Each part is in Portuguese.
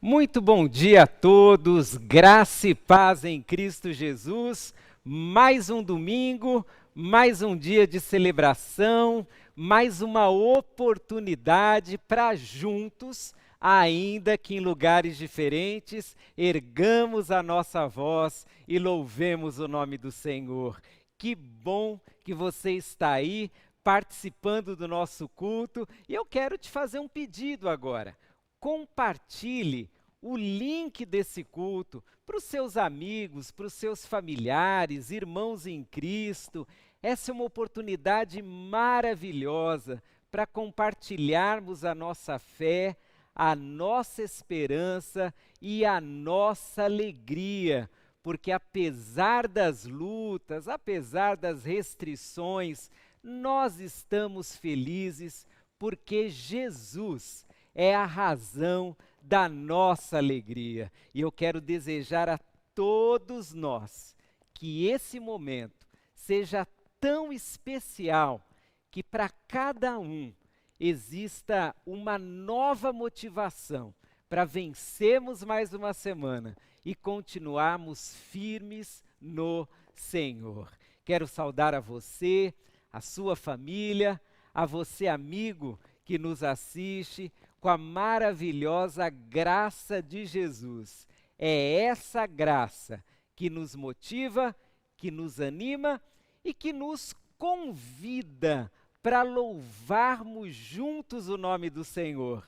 Muito bom dia a todos, graça e paz em Cristo Jesus. Mais um domingo, mais um dia de celebração, mais uma oportunidade para juntos, ainda que em lugares diferentes, ergamos a nossa voz e louvemos o nome do Senhor. Que bom que você está aí participando do nosso culto e eu quero te fazer um pedido agora. Compartilhe o link desse culto para os seus amigos, para os seus familiares, irmãos em Cristo. Essa é uma oportunidade maravilhosa para compartilharmos a nossa fé, a nossa esperança e a nossa alegria, porque apesar das lutas, apesar das restrições, nós estamos felizes porque Jesus é a razão da nossa alegria. E eu quero desejar a todos nós que esse momento seja tão especial que para cada um exista uma nova motivação para vencermos mais uma semana e continuarmos firmes no Senhor. Quero saudar a você, a sua família, a você amigo que nos assiste, com a maravilhosa graça de Jesus. É essa graça que nos motiva, que nos anima e que nos convida para louvarmos juntos o nome do Senhor.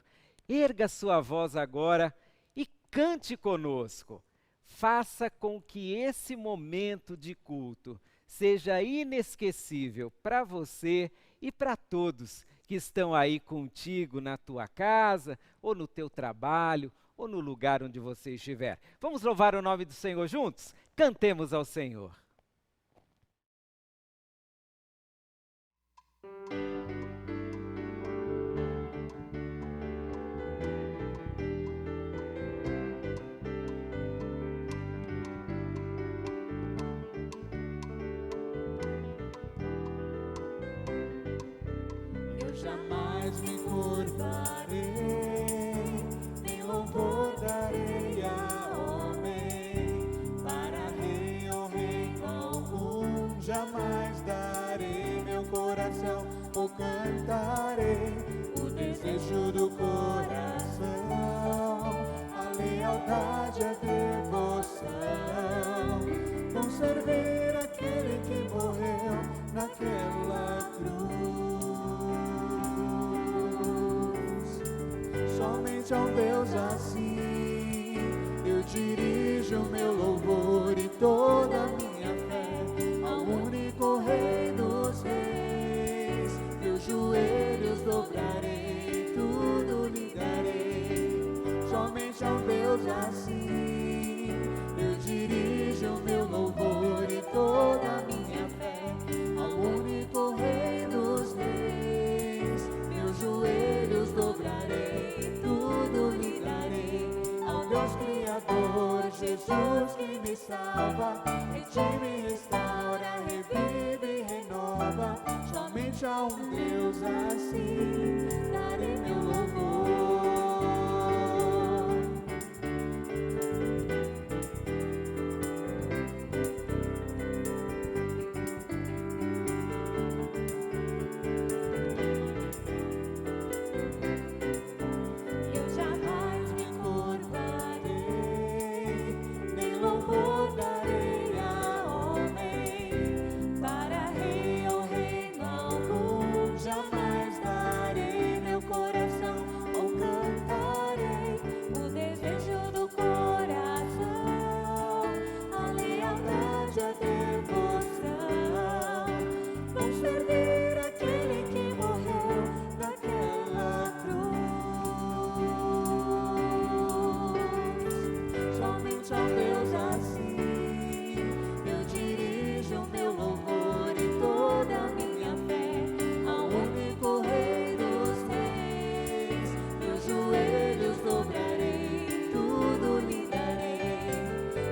Erga sua voz agora e cante conosco. Faça com que esse momento de culto seja inesquecível para você e para todos que estão aí contigo na tua casa, ou no teu trabalho, ou no lugar onde você estiver. Vamos louvar o nome do Senhor juntos? Cantemos ao Senhor. Jamais me curvarei, nem louvor darei a homem, para rei ou reino algum. Jamais darei meu coração, ou cantarei o desejo do coração, a lealdade, a devoção, com servir aquele que morreu naquela cruz. Somente a um Deus assim eu dirijo meu louvor e toda a minha fé, ao único Rei dos Reis. Meus joelhos dobrarei, tudo lhe darei. Somente a um Deus assim eu dirijo meu louvor e toda a minha fé, ao único Rei dos Reis. Meus joelhos dobrarei, tudo lhe darei. Ao Deus Criador, Jesus que me salva, redime, restaura, revive e renova. Somente a um Deus assim darei meu louvor.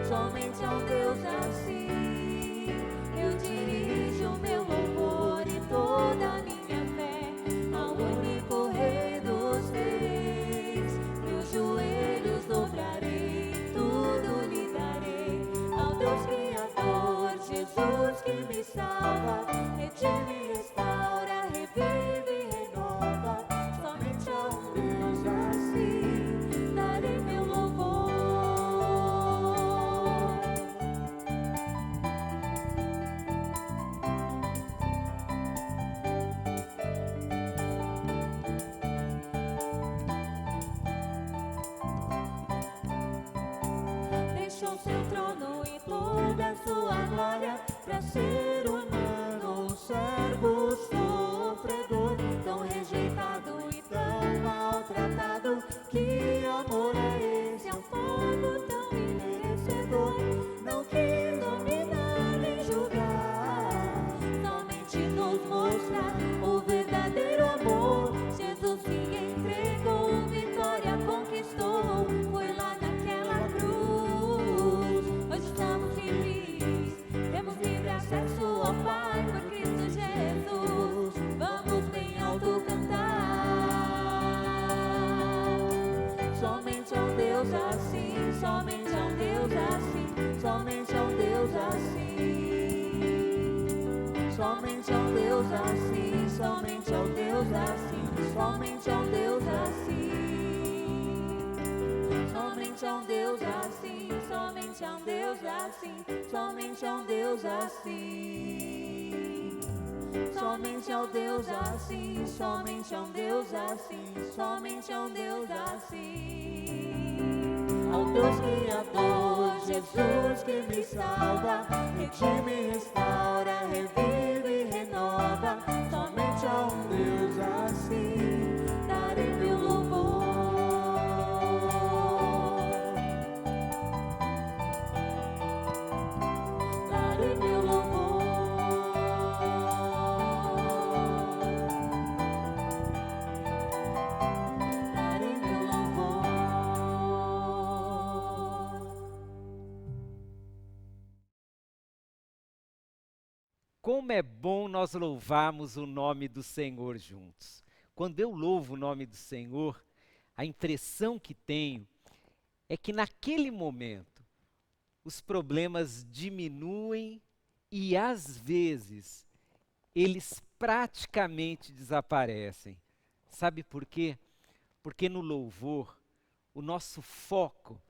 Somente a um Deus assim Deus Criador, Jesus que me salva, redime, restaura, revive e renova. Somente a um Deus assim darei meu louvor. Deixou seu trono e toda a sua glória para ser humano, um servo sofredor, tão rejeitado e tão maltratado. Que amor é esse? É um fogo tão imerecedor. Não quis dominar nem julgar, somente nos mostrar o verdadeiro amor. Jesus se entregou, vitória conquistou, foi lá naquela cruz. Hoje estamos livres, temos livre acesso ao Pai por Cristo Jesus. Vamos bem alto cantar. Somente a um Deus assim, somente a um Deus assim, somente a um Deus assim. Somente a um Deus assim, somente a um Deus assim, somente a um Deus assim. Somente a um Deus assim, somente a um Deus assim, somente a um Deus assim. Somente a um Deus assim, somente a um Deus assim, somente a um Deus assim. Ao Deus Criador, Jesus que me salva, redime, restaura, revive e renova. Somente a um Deus assim darei meu louvor. Darei meu louvor. Darei meu louvor. Como é bom nós louvarmos o nome do Senhor juntos. Quando eu louvo o nome do Senhor, a impressão que tenho é que naquele momento os problemas diminuem e às vezes eles praticamente desaparecem. Sabe por quê? Porque no louvor o nosso foco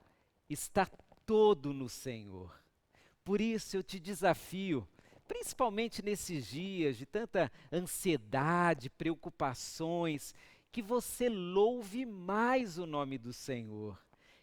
está todo no Senhor. Por isso eu te desafio, principalmente nesses dias de tanta ansiedade, preocupações, que você louve mais o nome do Senhor,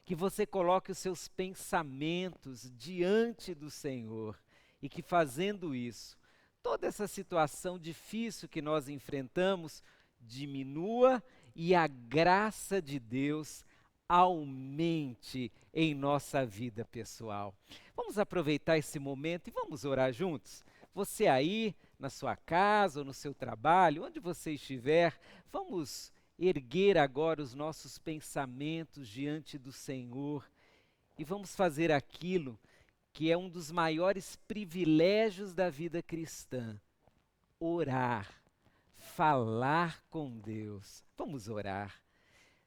que você coloque os seus pensamentos diante do Senhor e que fazendo isso, toda essa situação difícil que nós enfrentamos diminua e a graça de Deus aumente em nossa vida pessoal. Vamos aproveitar esse momento e vamos orar juntos? Você aí, na sua casa ou no seu trabalho, onde você estiver, vamos erguer agora os nossos pensamentos diante do Senhor e vamos fazer aquilo que é um dos maiores privilégios da vida cristã: orar, falar com Deus. Vamos orar.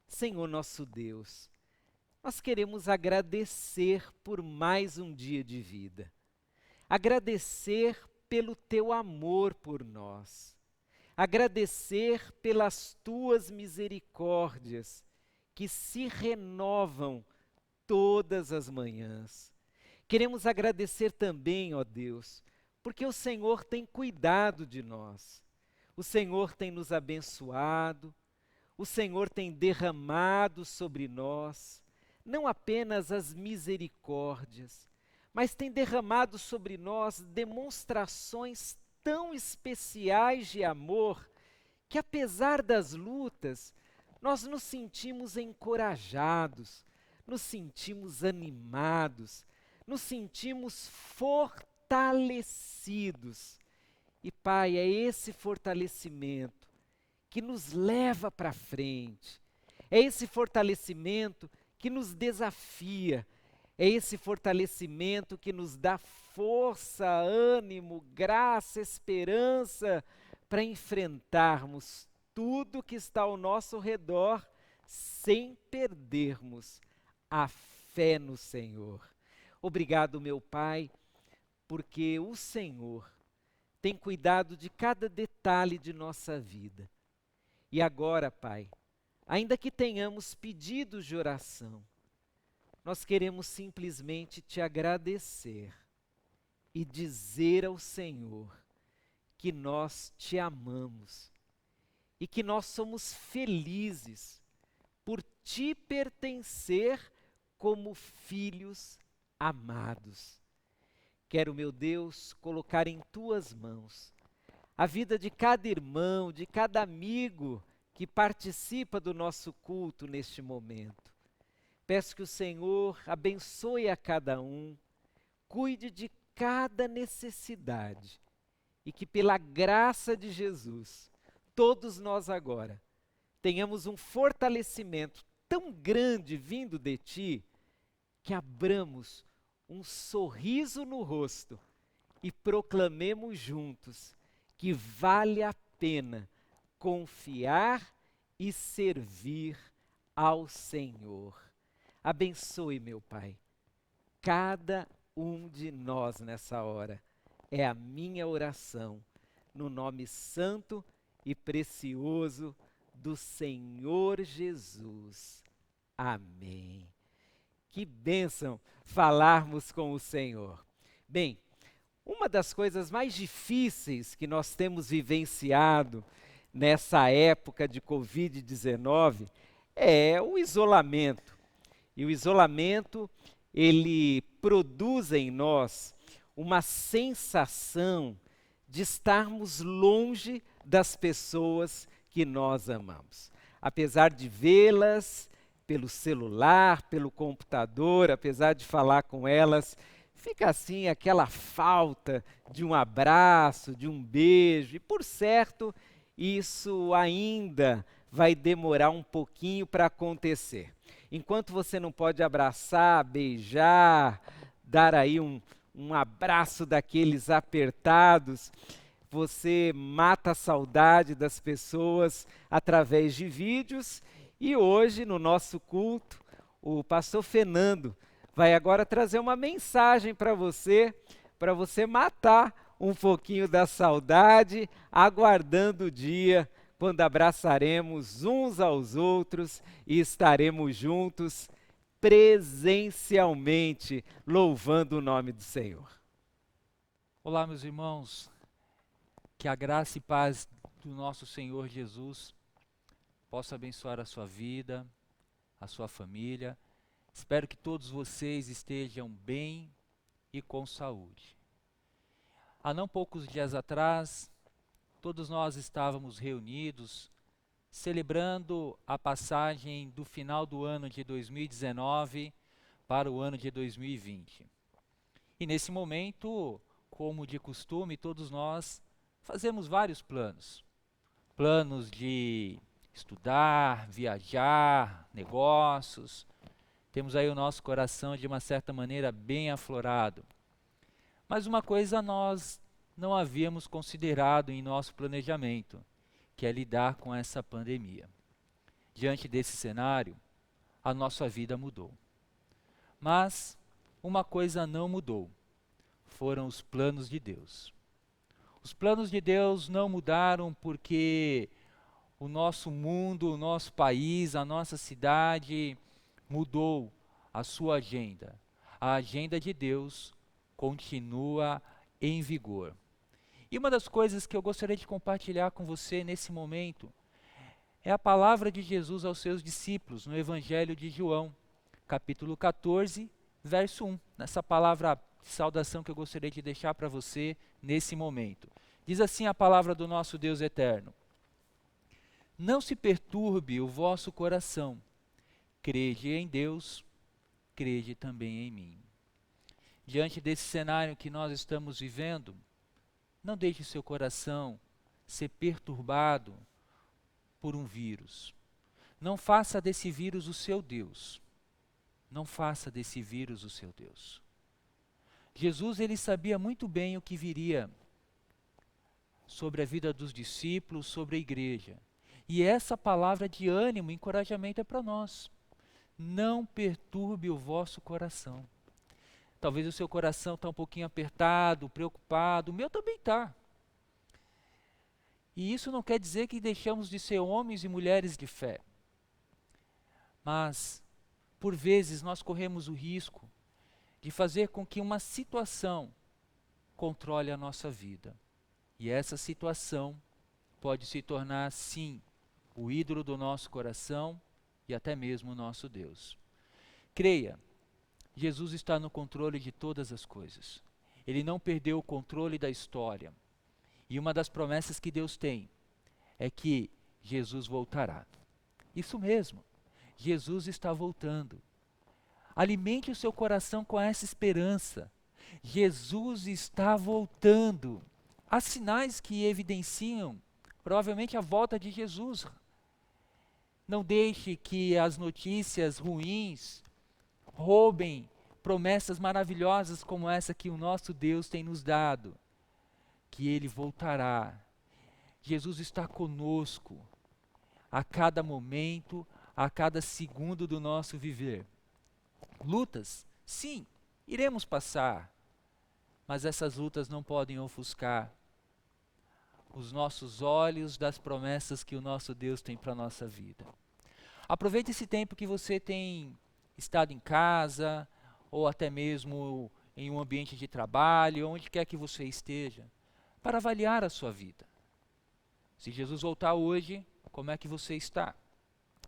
Senhor nosso Deus, nós queremos agradecer por mais um dia de vida. Agradecer pelo teu amor por nós. Agradecer pelas tuas misericórdias que se renovam todas as manhãs. Queremos agradecer também, ó Deus, porque o Senhor tem cuidado de nós. O Senhor tem nos abençoado. O Senhor tem derramado sobre nós, não apenas as misericórdias, mas tem derramado sobre nós demonstrações tão especiais de amor, que apesar das lutas, nós nos sentimos encorajados, nos sentimos animados, nos sentimos fortalecidos. E Pai, é esse fortalecimento que nos leva para frente, é esse fortalecimento que nos desafia, é esse fortalecimento que nos dá força, ânimo, graça, esperança para enfrentarmos tudo que está ao nosso redor sem perdermos a fé no Senhor. Obrigado, meu Pai, porque o Senhor tem cuidado de cada detalhe de nossa vida. E agora, Pai, ainda que tenhamos pedidos de oração, nós queremos simplesmente te agradecer e dizer ao Senhor que nós te amamos e que nós somos felizes por te pertencer como filhos amados. Quero, meu Deus, colocar em tuas mãos a vida de cada irmão, de cada amigo que participa do nosso culto neste momento. Peço que o Senhor abençoe a cada um, cuide de cada necessidade e que pela graça de Jesus, todos nós agora tenhamos um fortalecimento tão grande vindo de Ti, que abramos um sorriso no rosto e proclamemos juntos que vale a pena confiar e servir ao Senhor. Abençoe, meu Pai, cada um de nós nessa hora. É a minha oração, no nome santo e precioso do Senhor Jesus. Amém. Que bênção falarmos com o Senhor. Bem, uma das coisas mais difíceis que nós temos vivenciado nessa época de Covid-19 é o isolamento. E o isolamento, ele produz em nós uma sensação de estarmos longe das pessoas que nós amamos. Apesar de vê-las pelo celular, pelo computador, apesar de falar com elas, fica assim aquela falta de um abraço, de um beijo. E por certo, isso ainda vai demorar um pouquinho para acontecer. Enquanto você não pode abraçar, beijar, dar aí um abraço daqueles apertados, você mata a saudade das pessoas através de vídeos. E hoje, no nosso culto, o pastor Fernando vai agora trazer uma mensagem para você matar um pouquinho da saudade, aguardando o dia quando abraçaremos uns aos outros e estaremos juntos presencialmente, louvando o nome do Senhor. Olá, meus irmãos, que a graça e paz do nosso Senhor Jesus possa abençoar a sua vida, a sua família. Espero que todos vocês estejam bem e com saúde. Há não poucos dias atrás, todos nós estávamos reunidos, celebrando a passagem do final do ano de 2019 para o ano de 2020. E nesse momento, como de costume, todos nós fazemos vários planos. Planos de estudar, viajar, negócios. Temos aí o nosso coração, de uma certa maneira, bem aflorado. Mas uma coisa nós não havíamos considerado em nosso planejamento, que é lidar com essa pandemia. Diante desse cenário, a nossa vida mudou. Mas uma coisa não mudou, foram os planos de Deus. Os planos de Deus não mudaram porque o nosso mundo, o nosso país, a nossa cidade mudou a sua agenda. A agenda de Deus continua em vigor. E uma das coisas que eu gostaria de compartilhar com você nesse momento é a palavra de Jesus aos seus discípulos no Evangelho de João, capítulo 14, verso 1. Nessa palavra de saudação que eu gostaria de deixar para você nesse momento. Diz assim a palavra do nosso Deus eterno: não se perturbe o vosso coração, crede em Deus, crede também em mim. Diante desse cenário que nós estamos vivendo, não deixe seu coração ser perturbado por um vírus. Não faça desse vírus o seu Deus. Não faça desse vírus o seu Deus. Jesus, ele sabia muito bem o que viria sobre a vida dos discípulos, sobre a igreja. E essa palavra de ânimo, encorajamento é para nós. Não perturbe o vosso coração. Talvez o seu coração está um pouquinho apertado, preocupado, o meu também está. E isso não quer dizer que deixamos de ser homens e mulheres de fé. Mas, por vezes, nós corremos o risco de fazer com que uma situação controle a nossa vida. E essa situação pode se tornar, sim, o ídolo do nosso coração e até mesmo o nosso Deus. Creia, Jesus está no controle de todas as coisas. Ele não perdeu o controle da história. E uma das promessas que Deus tem é que Jesus voltará. Isso mesmo, Jesus está voltando. Alimente o seu coração com essa esperança. Jesus está voltando. Há sinais que evidenciam provavelmente a volta de Jesus. Não deixe que as notícias ruins roubem promessas maravilhosas como essa que o nosso Deus tem nos dado, que Ele voltará. Jesus está conosco a cada momento, a cada segundo do nosso viver. Lutas, sim, iremos passar, mas essas lutas não podem ofuscar os nossos olhos das promessas que o nosso Deus tem para a nossa vida. Aproveite esse tempo que você tem estado em casa, ou até mesmo em um ambiente de trabalho, onde quer que você esteja, para avaliar a sua vida. Se Jesus voltar hoje, como é que você está?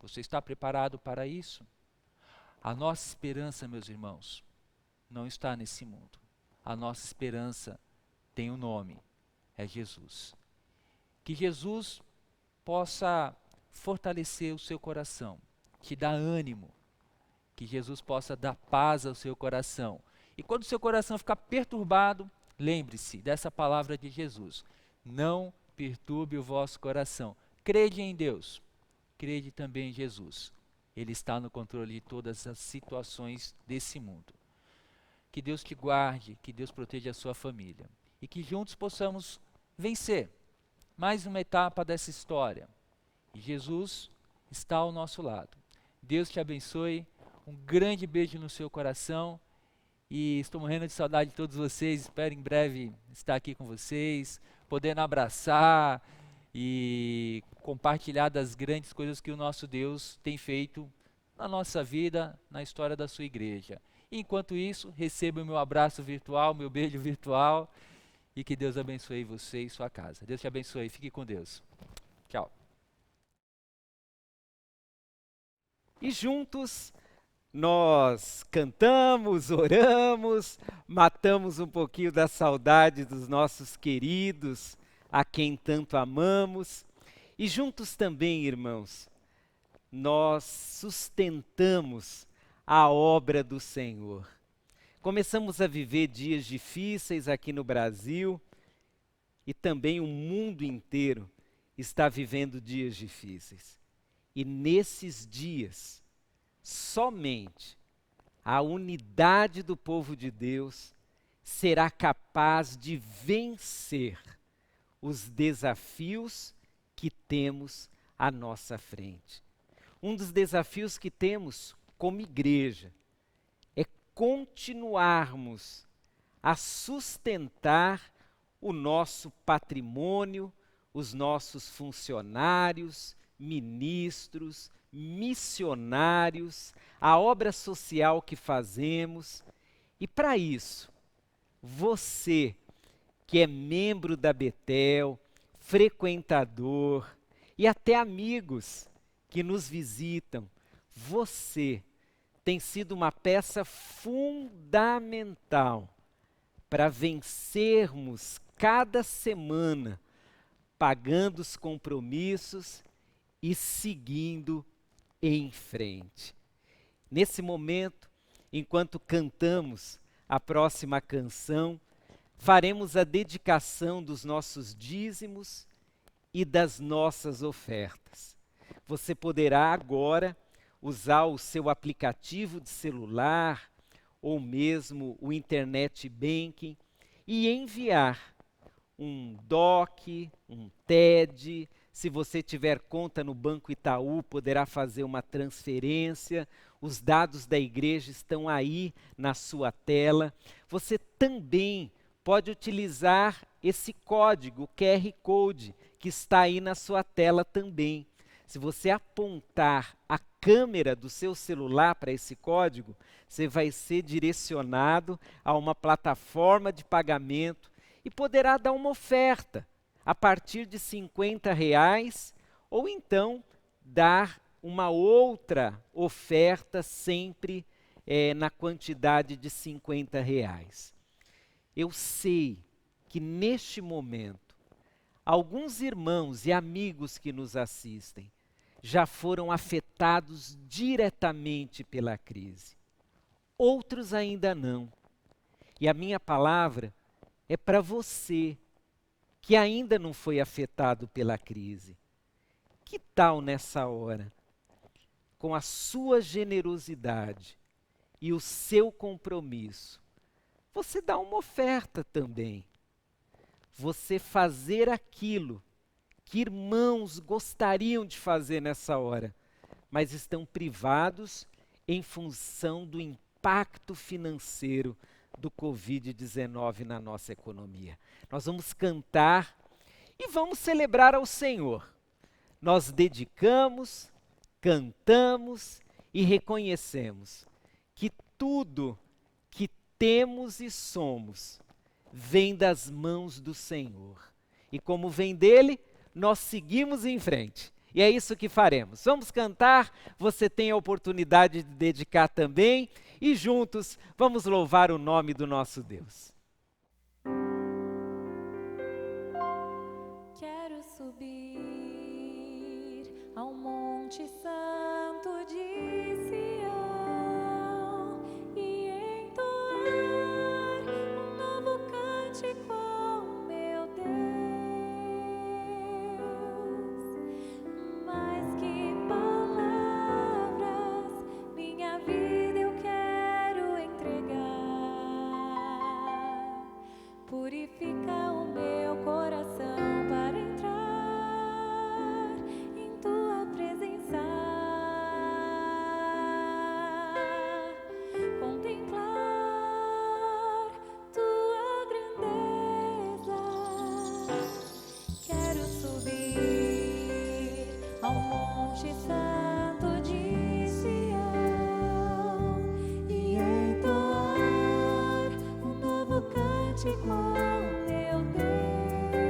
Você está preparado para isso? A nossa esperança, meus irmãos, não está nesse mundo. A nossa esperança tem um nome, é Jesus. Que Jesus possa fortalecer o seu coração, te dar ânimo, que Jesus possa dar paz ao seu coração. E quando o seu coração ficar perturbado, lembre-se dessa palavra de Jesus: não perturbe o vosso coração. Crede em Deus, crede também em Jesus. Ele está no controle de todas as situações desse mundo. Que Deus te guarde, que Deus proteja a sua família. E que juntos possamos vencer mais uma etapa dessa história. E Jesus está ao nosso lado. Deus te abençoe. Um grande beijo no seu coração. E estou morrendo de saudade de todos vocês. Espero em breve estar aqui com vocês, podendo abraçar e compartilhar das grandes coisas que o nosso Deus tem feito na nossa vida, na história da sua igreja. E enquanto isso, receba o meu abraço virtual, meu beijo virtual, e que Deus abençoe você e sua casa. Deus te abençoe, fique com Deus. Tchau. E juntos nós cantamos, oramos, matamos um pouquinho da saudade dos nossos queridos, a quem tanto amamos. E juntos também, irmãos, nós sustentamos a obra do Senhor. Começamos a viver dias difíceis aqui no Brasil e também o mundo inteiro está vivendo dias difíceis. E nesses dias, somente a unidade do povo de Deus será capaz de vencer os desafios que temos à nossa frente. Um dos desafios que temos como igreja é continuarmos a sustentar o nosso patrimônio, os nossos funcionários, ministros, missionários, a obra social que fazemos. E para isso, você que é membro da Betel, frequentador e até amigos que nos visitam, você tem sido uma peça fundamental para vencermos cada semana, pagando os compromissos e seguindo em frente. Nesse momento, enquanto cantamos a próxima canção, faremos a dedicação dos nossos dízimos e das nossas ofertas. Você poderá agora usar o seu aplicativo de celular ou mesmo o internet banking e enviar um DOC, um TED. Se você tiver conta no Banco Itaú, poderá fazer uma transferência Os dados da igreja estão aí na sua tela. Você também pode utilizar esse código, o QR Code, que está aí na sua tela também. Se você apontar a câmera do seu celular para esse código, você vai ser direcionado a uma plataforma de pagamento e poderá dar uma oferta a partir de R$ 50, ou então dar uma outra oferta sempre na quantidade de R$ 50. Eu sei que neste momento, alguns irmãos e amigos que nos assistem já foram afetados diretamente pela crise. Outros ainda não. E a minha palavra é para você que ainda não foi afetado pela crise. Que tal nessa hora, com a sua generosidade e o seu compromisso, você dá uma oferta também? Você fazer aquilo que irmãos gostariam de fazer nessa hora, mas estão privados em função do impacto financeiro do Covid-19 na nossa economia. Nós vamos cantar e vamos celebrar ao Senhor. Nós dedicamos, cantamos e reconhecemos que tudo que temos e somos vem das mãos do Senhor. E como vem dele, nós seguimos em frente. E é isso que faremos. Vamos cantar, você tem a oportunidade de dedicar também, e juntos vamos louvar o nome do nosso Deus. Quero subir ao Monte Santo de Sião e entoar um novo cântico ao meu Deus. Mais que palavras, minha vida eu quero entregar. Purifica o meu coração para entrar em tua presença, contemplar tua grandeza. Quero subir ao Monte Santo de Sião e entoar um novo cântico ao meu Deus.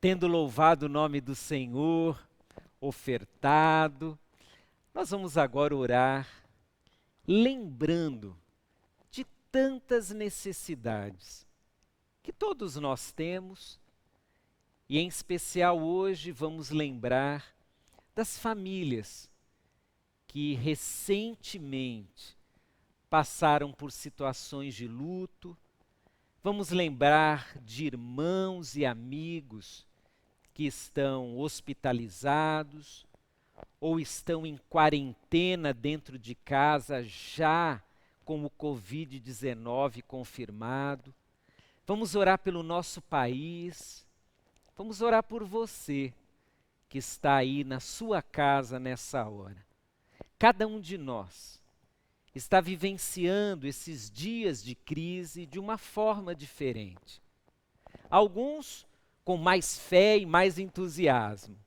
tendo louvado o nome do Senhor, ofertado, nós vamos agora orar, lembrando de tantas necessidades que todos nós temos, e em especial hoje vamos lembrar das famílias que recentemente passaram por situações de luto. Vamos lembrar de irmãos e amigos que estão hospitalizados ou estão em quarentena dentro de casa já com o Covid-19 confirmado. Vamos orar pelo nosso país. Vamos orar por você que está aí na sua casa nessa hora. Cada um de nós está vivenciando esses dias de crise de uma forma diferente. Alguns com mais fé e mais entusiasmo,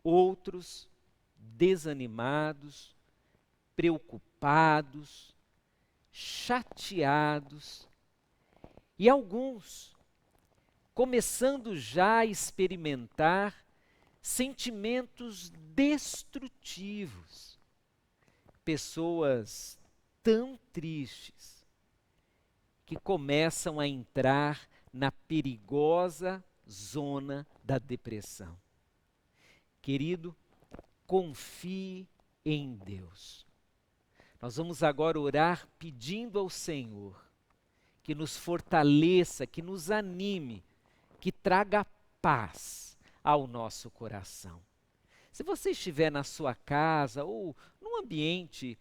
outros desanimados, preocupados, chateados, e alguns começando já a experimentar sentimentos destrutivos. Pessoas tão tristes que começam a entrar na perigosa zona da depressão. Querido, confie em Deus. Nós vamos agora orar pedindo ao Senhor que nos fortaleça, que nos anime, que traga paz ao nosso coração. Se você estiver na sua casa ou num ambiente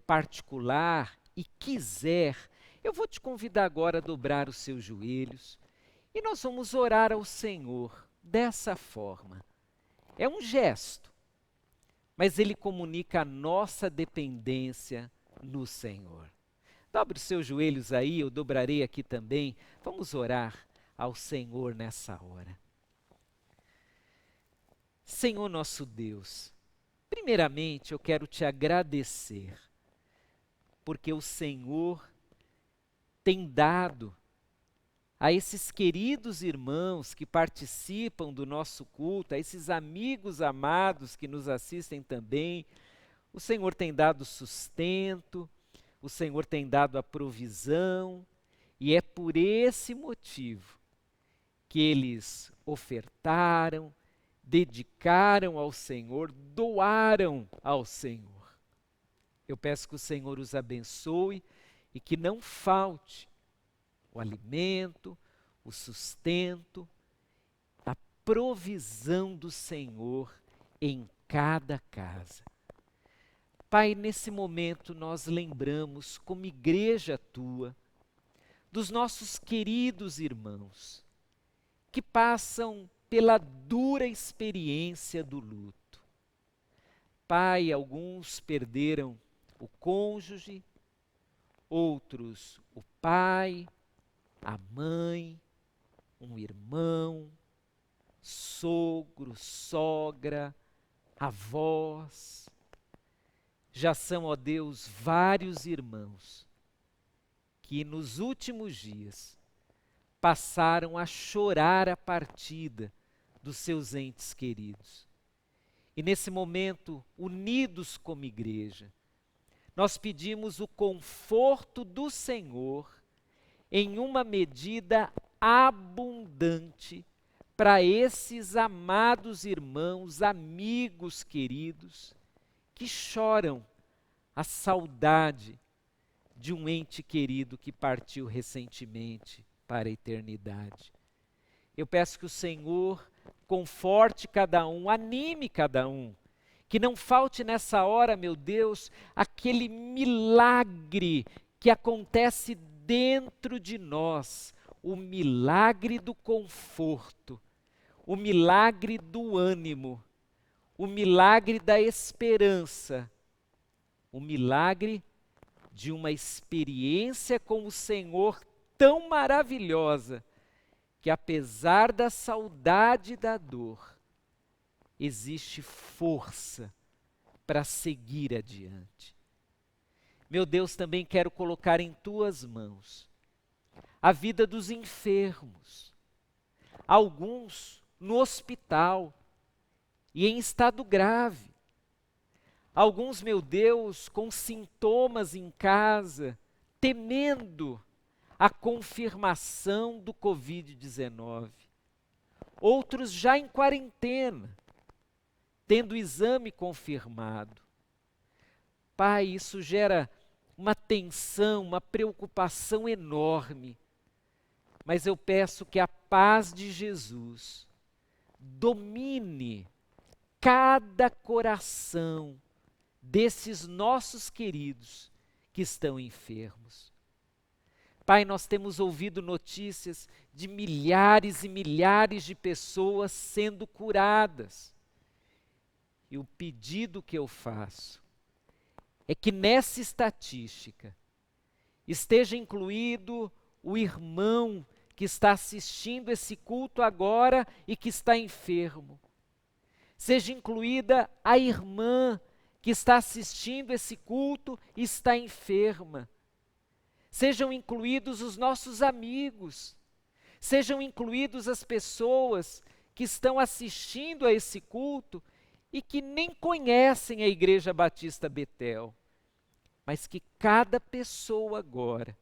particular e quiser, eu vou te convidar agora a dobrar os seus joelhos e nós vamos orar ao Senhor dessa forma. É um gesto, mas ele comunica a nossa dependência no Senhor. Dobre os seus joelhos aí, eu dobrarei aqui também. Vamos orar ao Senhor nessa hora. Senhor nosso Deus, primeiramente eu quero te agradecer, porque o Senhor tem dado a esses queridos irmãos que participam do nosso culto, a esses amigos amados que nos assistem também, o Senhor tem dado sustento, o Senhor tem dado a provisão, e é por esse motivo que eles ofertaram, dedicaram ao Senhor, doaram ao Senhor. Eu peço que o Senhor os abençoe e que não falte o alimento, o sustento, a provisão do Senhor em cada casa. Pai, nesse momento nós lembramos, como igreja tua, dos nossos queridos irmãos que passam pela dura experiência do luto. Pai, alguns perderam o cônjuge, outros o pai, a mãe, um irmão, sogro, sogra, avós. Já são, ó Deus, vários irmãos que nos últimos dias passaram a chorar a partida dos seus entes queridos. E nesse momento, unidos como igreja, nós pedimos o conforto do Senhor em uma medida abundante para esses amados irmãos, amigos queridos, que choram a saudade de um ente querido que partiu recentemente para a eternidade. Eu peço que o Senhor conforte cada um, anime cada um, que não falte nessa hora, meu Deus, aquele milagre que acontece dentro de nós, o milagre do conforto, o milagre do ânimo, o milagre da esperança, o milagre de uma experiência com o Senhor tão maravilhosa, que apesar da saudade e da dor, existe força para seguir adiante. Meu Deus, também quero colocar em tuas mãos a vida dos enfermos, alguns no hospital e em estado grave. Alguns, meu Deus, com sintomas em casa, temendo a confirmação do Covid-19. Outros já em quarentena, tendo o exame confirmado. Pai, isso gera uma tensão, uma preocupação enorme. Mas eu peço que a paz de Jesus domine cada coração desses nossos queridos que estão enfermos. Pai, nós temos ouvido notícias de milhares e milhares de pessoas sendo curadas. E o pedido que eu faço é que nessa estatística esteja incluído o irmão que está assistindo esse culto agora e que está enfermo. Seja incluída a irmã que está assistindo esse culto e está enferma. Sejam incluídos os nossos amigos. Sejam incluídos as pessoas que estão assistindo a esse culto e que nem conhecem a Igreja Batista Betel. Mas que cada pessoa agora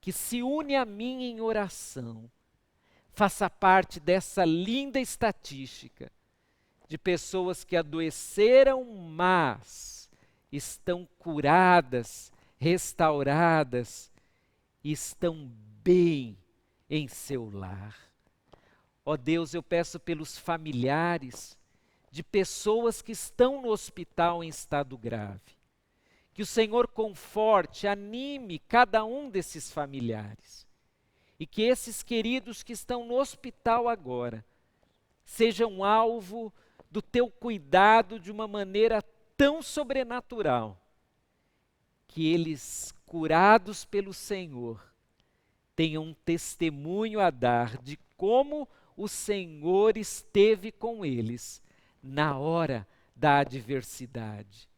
que se une a mim em oração faça parte dessa linda estatística de pessoas que adoeceram, mas estão curadas, restauradas e estão bem em seu lar. Ó Deus, eu peço pelos familiares de pessoas que estão no hospital em estado grave. Que o Senhor conforte, anime cada um desses familiares. E que esses queridos que estão no hospital agora sejam alvo do teu cuidado de uma maneira tão sobrenatural, que eles, curados pelo Senhor, tenham um testemunho a dar de como o Senhor esteve com eles na hora da adversidade.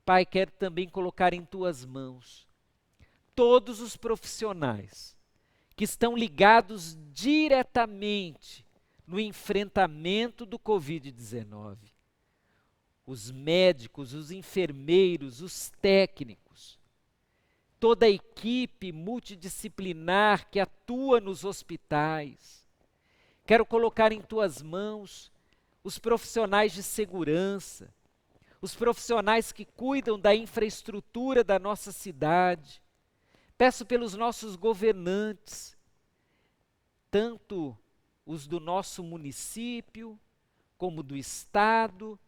Pai, quero também colocar em tuas mãos todos os profissionais que estão ligados diretamente no enfrentamento do Covid-19. Os médicos, os enfermeiros, os técnicos, toda a equipe multidisciplinar que atua nos hospitais. Quero colocar em tuas mãos os profissionais de segurança, os profissionais que cuidam da infraestrutura da nossa cidade. Peço pelos nossos governantes, tanto os do nosso município, como do Estado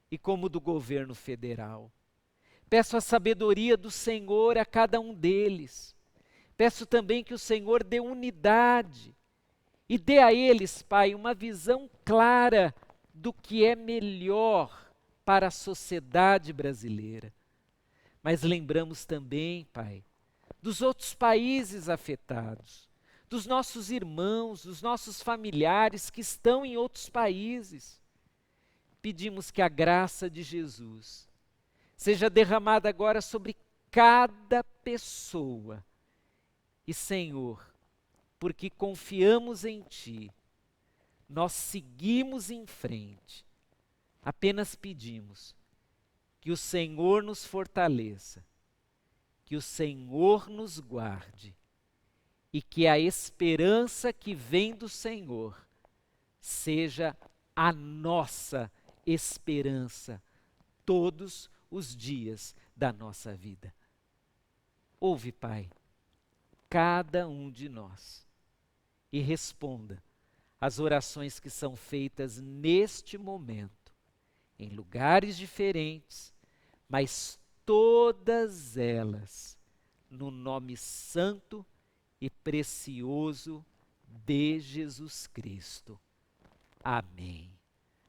e como do governo federal. Peço a sabedoria do Senhor a cada um deles. Peço também que o Senhor dê unidade e dê a eles, Pai, uma visão clara do que é melhor para a sociedade brasileira. Mas lembramos também, Pai, dos outros países afetados, dos nossos irmãos, dos nossos familiares que estão em outros países. Pedimos que a graça de Jesus seja derramada agora sobre cada pessoa. E, Senhor, porque confiamos em Ti, nós seguimos em frente. Apenas pedimos que o Senhor nos fortaleça, que o Senhor nos guarde e que a esperança que vem do Senhor seja a nossa esperança todos os dias da nossa vida. Ouve, Pai, cada um de nós e responda às orações que são feitas neste momento, em lugares diferentes, mas todas elas no nome santo e precioso de Jesus Cristo. Amém.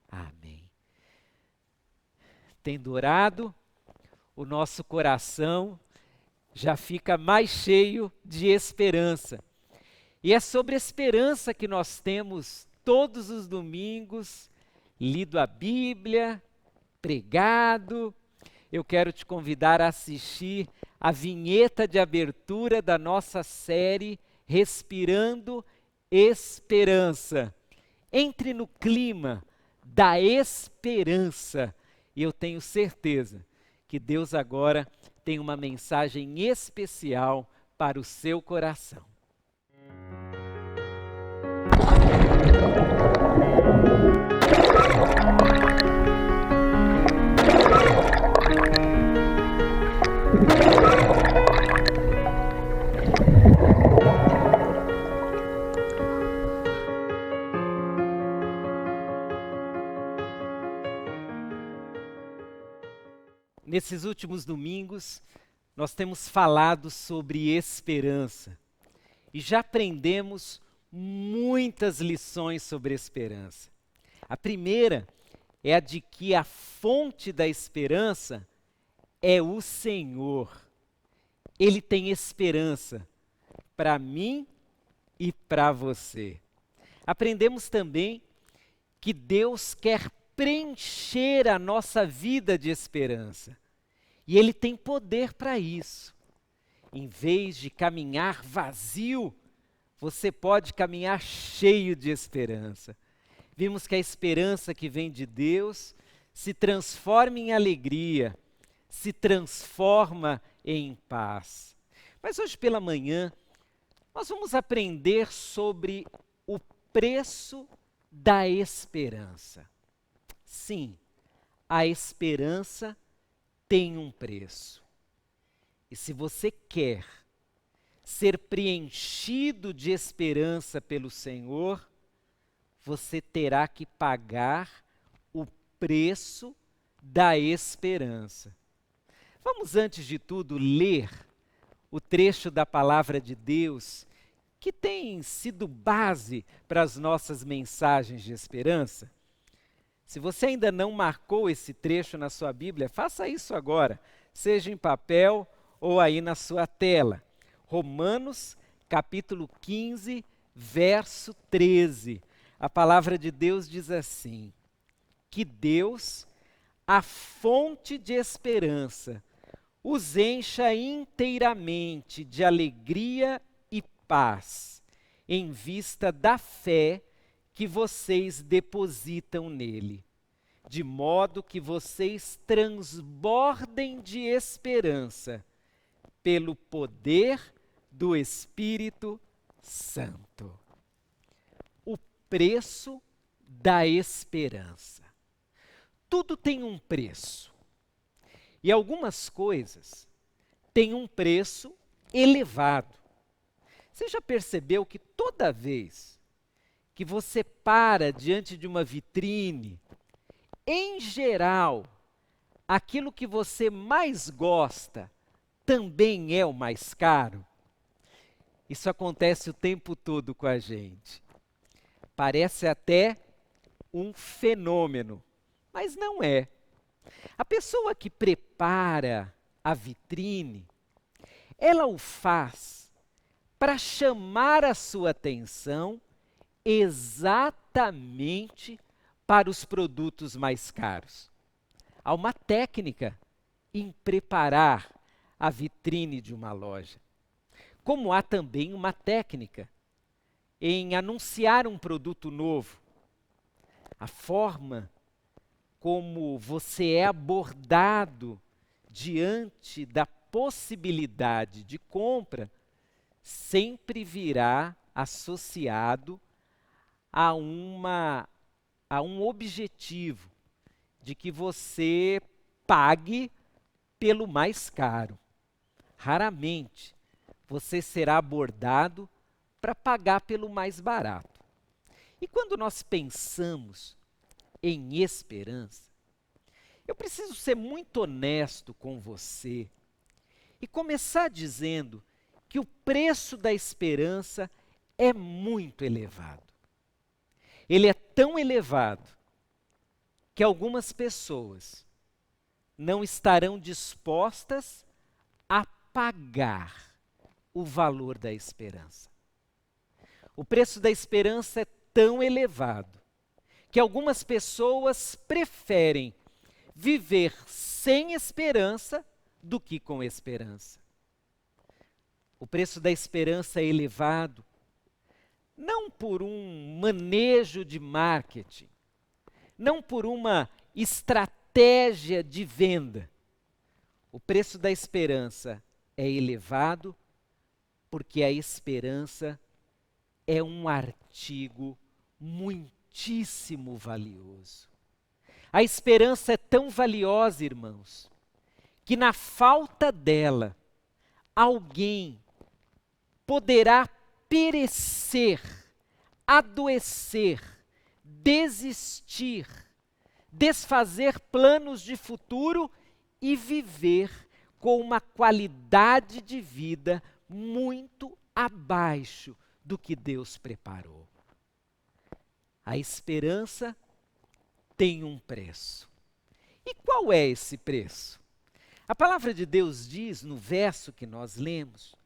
Amém. Tendo orado, o nosso coração já fica mais cheio de esperança. E é sobre esperança que nós temos todos os domingos lido a Bíblia, pregado. Eu quero te convidar a assistir a vinheta de abertura da nossa série Respirando Esperança. Entre no clima da esperança. E eu tenho certeza que Deus agora tem uma mensagem especial para o seu coração. Nesses últimos domingos, nós temos falado sobre esperança e já aprendemos muitas lições sobre esperança. A primeira é a de que a fonte da esperança é o Senhor. Ele tem esperança para mim e para você. Aprendemos também que Deus quer preencher a nossa vida de esperança. E Ele tem poder para isso. Em vez de caminhar vazio, você pode caminhar cheio de esperança. Vimos que a esperança que vem de Deus se transforma em alegria, se transforma em paz. Mas hoje pela manhã, nós vamos aprender sobre o preço da esperança. Sim, a esperança tem um preço. E se você quer ser preenchido de esperança pelo Senhor, você terá que pagar o preço da esperança. Vamos, antes de tudo, ler o trecho da palavra de Deus que tem sido base para as nossas mensagens de esperança. Se você ainda não marcou esse trecho na sua Bíblia, faça isso agora, seja em papel ou aí na sua tela. Romanos, capítulo 15, verso 13. A palavra de Deus diz assim: que Deus, a fonte de esperança, os encha inteiramente de alegria e paz, em vista da fé que vocês depositam nele, de modo que vocês transbordem de esperança pelo poder do Espírito Santo. O preço da esperança. Tudo tem um preço. E algumas coisas têm um preço elevado. Você já percebeu que toda vez que você para diante de uma vitrine, em geral, aquilo que você mais gosta também é o mais caro? Isso acontece o tempo todo com a gente. Parece até um fenômeno, mas não é. A pessoa que prepara a vitrine, ela o faz para chamar a sua atenção exatamente para os produtos mais caros. Há uma técnica em preparar a vitrine de uma loja. Como há também uma técnica em anunciar um produto novo. A forma como você é abordado diante da possibilidade de compra sempre virá associado a um objetivo de que você pague pelo mais caro. Raramente você será abordado para pagar pelo mais barato. E quando nós pensamos em esperança, eu preciso ser muito honesto com você e começar dizendo que o preço da esperança é muito elevado. Ele é tão elevado que algumas pessoas não estarão dispostas a pagar o valor da esperança. O preço da esperança é tão elevado que algumas pessoas preferem viver sem esperança do que com esperança. O preço da esperança é elevado não por um manejo de marketing, não por uma estratégia de venda. O preço da esperança é elevado porque a esperança é um artigo muitíssimo valioso. A esperança é tão valiosa, irmãos, que na falta dela, alguém poderá perecer, adoecer, desistir, desfazer planos de futuro e viver com uma qualidade de vida muito abaixo do que Deus preparou. A esperança tem um preço. E qual é esse preço? A palavra de Deus diz no verso que nós lemos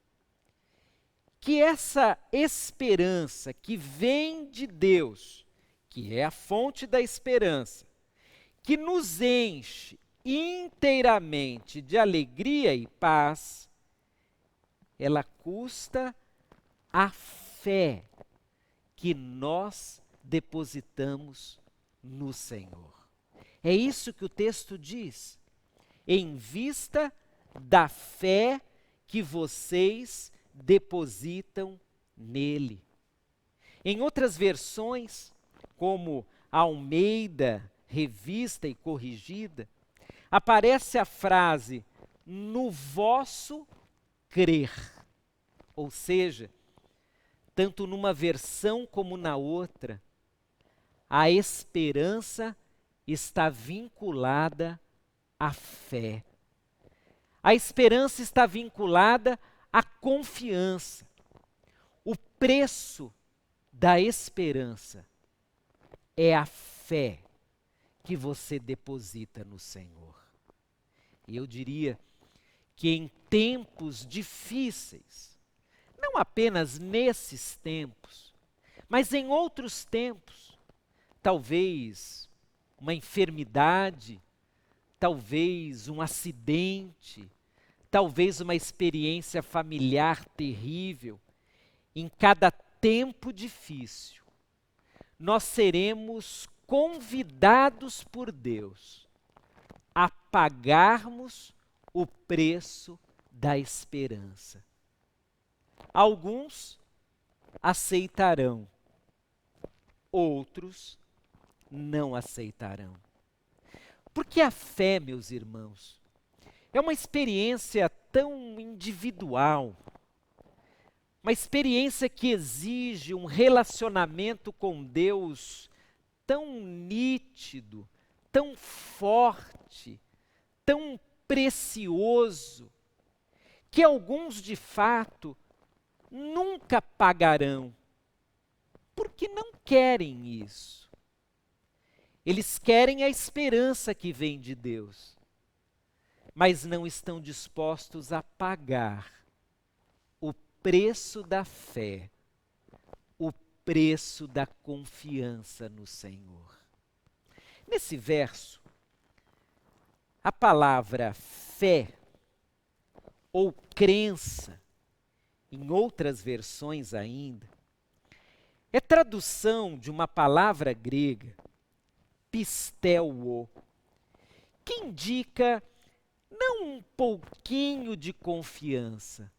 que essa esperança que vem de Deus, que é a fonte da esperança, que nos enche inteiramente de alegria e paz, ela custa a fé que nós depositamos no Senhor. É isso que o texto diz. Em vista da fé que vocês depositam nele. Em outras versões, como a Almeida, Revista e Corrigida, aparece a frase no vosso crer. Ou seja, tanto numa versão como na outra, a esperança está vinculada à fé. A esperança está vinculada à confiança. O preço da esperança é a fé que você deposita no Senhor. E eu diria que em tempos difíceis, não apenas nesses tempos, mas em outros tempos, talvez uma enfermidade, talvez um acidente, talvez uma experiência familiar terrível, em cada tempo difícil, nós seremos convidados por Deus a pagarmos o preço da esperança. Alguns aceitarão, outros não aceitarão. Porque a fé, meus irmãos, é uma experiência tão individual, uma experiência que exige um relacionamento com Deus tão nítido, tão forte, tão precioso, que alguns de fato nunca pagarão, porque não querem isso. Eles querem a esperança que vem de Deus, mas não estão dispostos a pagar o preço da fé, o preço da confiança no Senhor. Nesse verso, a palavra fé ou crença, em outras versões ainda, é tradução de uma palavra grega, pistelwo, que indica não um pouquinho de confiança,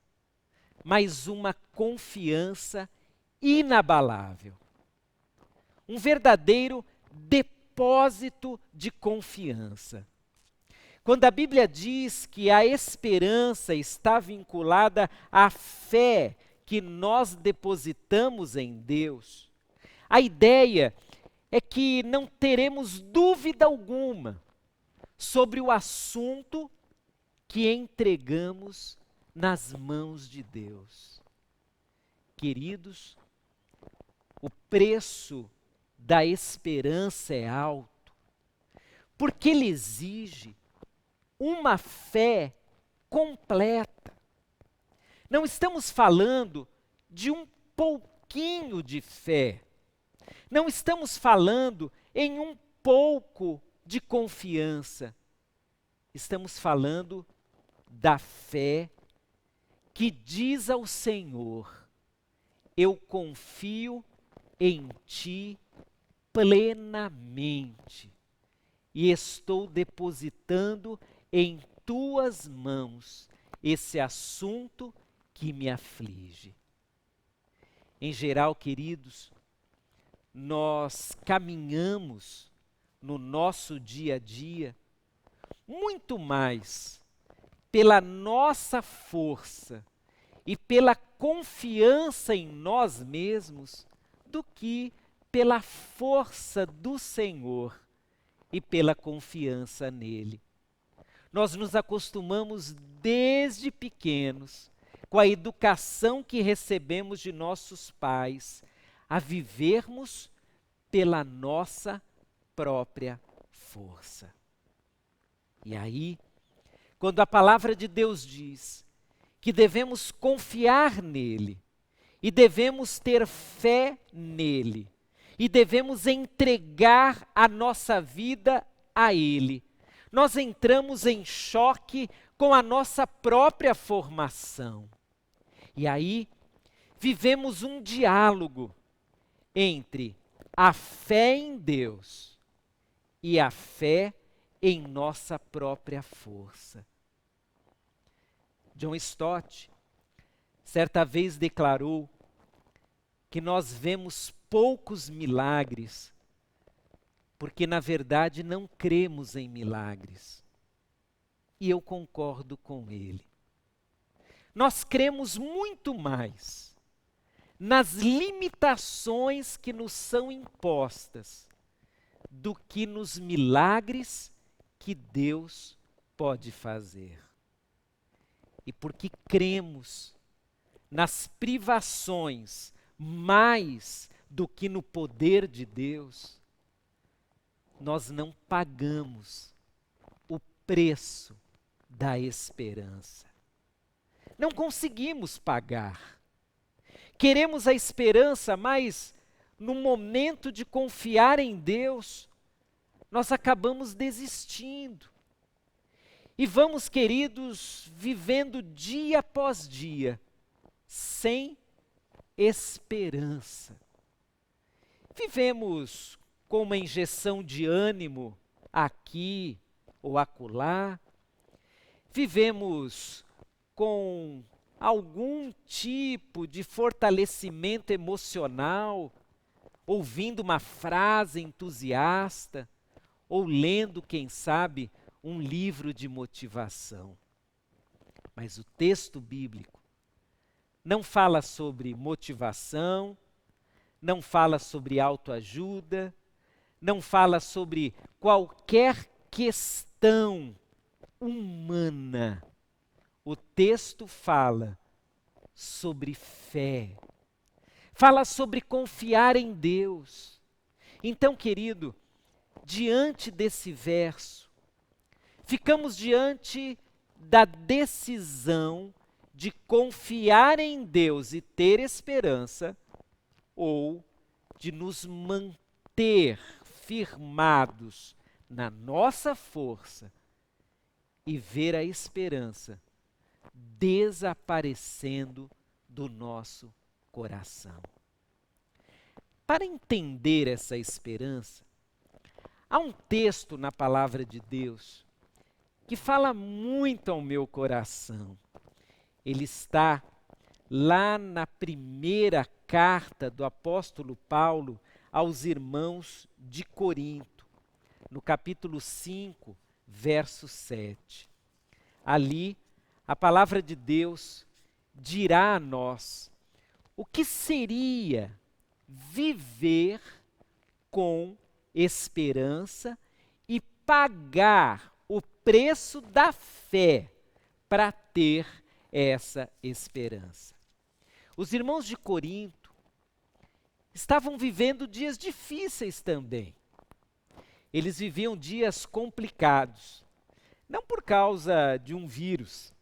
mas uma confiança inabalável. Um verdadeiro depósito de confiança. Quando a Bíblia diz que a esperança está vinculada à fé que nós depositamos em Deus, a ideia é que não teremos dúvida alguma sobre o assunto que entregamos nas mãos de Deus. Queridos, o preço da esperança é alto, porque ele exige uma fé completa. Não estamos falando de um pouquinho de fé. Não estamos falando em um pouco de confiança. Estamos falando da fé que diz ao Senhor: eu confio em Ti plenamente e estou depositando em Tuas mãos esse assunto que me aflige. Em geral, queridos, nós caminhamos no nosso dia a dia muito mais pela nossa força e pela confiança em nós mesmos do que pela força do Senhor e pela confiança nele. Nós nos acostumamos desde pequenos, com a educação que recebemos de nossos pais, a vivermos pela nossa própria força. E aí, quando a palavra de Deus diz que devemos confiar nele, e devemos ter fé nele, e devemos entregar a nossa vida a ele, nós entramos em choque com a nossa própria formação. E aí, vivemos um diálogo entre a fé em Deus e a fé em nossa própria força. John Stott, certa vez declarou que nós vemos poucos milagres porque, na verdade, não cremos em milagres. E eu concordo com ele. Nós cremos muito mais nas limitações que nos são impostas do que nos milagres que Deus pode fazer. E porque cremos nas privações mais do que no poder de Deus, nós não pagamos o preço da esperança. Não conseguimos pagar. Queremos a esperança, mas no momento de confiar em Deus, nós acabamos desistindo. E vamos, queridos, vivendo dia após dia, sem esperança. Vivemos com uma injeção de ânimo aqui ou acolá. Vivemos com algum tipo de fortalecimento emocional, ouvindo uma frase entusiasta, ou lendo, quem sabe, um livro de motivação. Mas o texto bíblico não fala sobre motivação, não fala sobre autoajuda, não fala sobre qualquer questão humana. O texto fala sobre fé, fala sobre confiar em Deus. Então, querido, diante desse verso, ficamos diante da decisão de confiar em Deus e ter esperança, ou de nos manter firmados na nossa força e ver a esperança desaparecendo do nosso coração. Para entender essa esperança, há um texto na palavra de Deus que fala muito ao meu coração. Ele está lá na primeira carta do apóstolo Paulo aos irmãos de Corinto, no capítulo 5, verso 7. Ali, a palavra de Deus dirá a nós o que seria viver com esperança e pagar o preço da fé para ter essa esperança. Os irmãos de Corinto estavam vivendo dias difíceis também. Eles viviam dias complicados, não por causa de um vírus,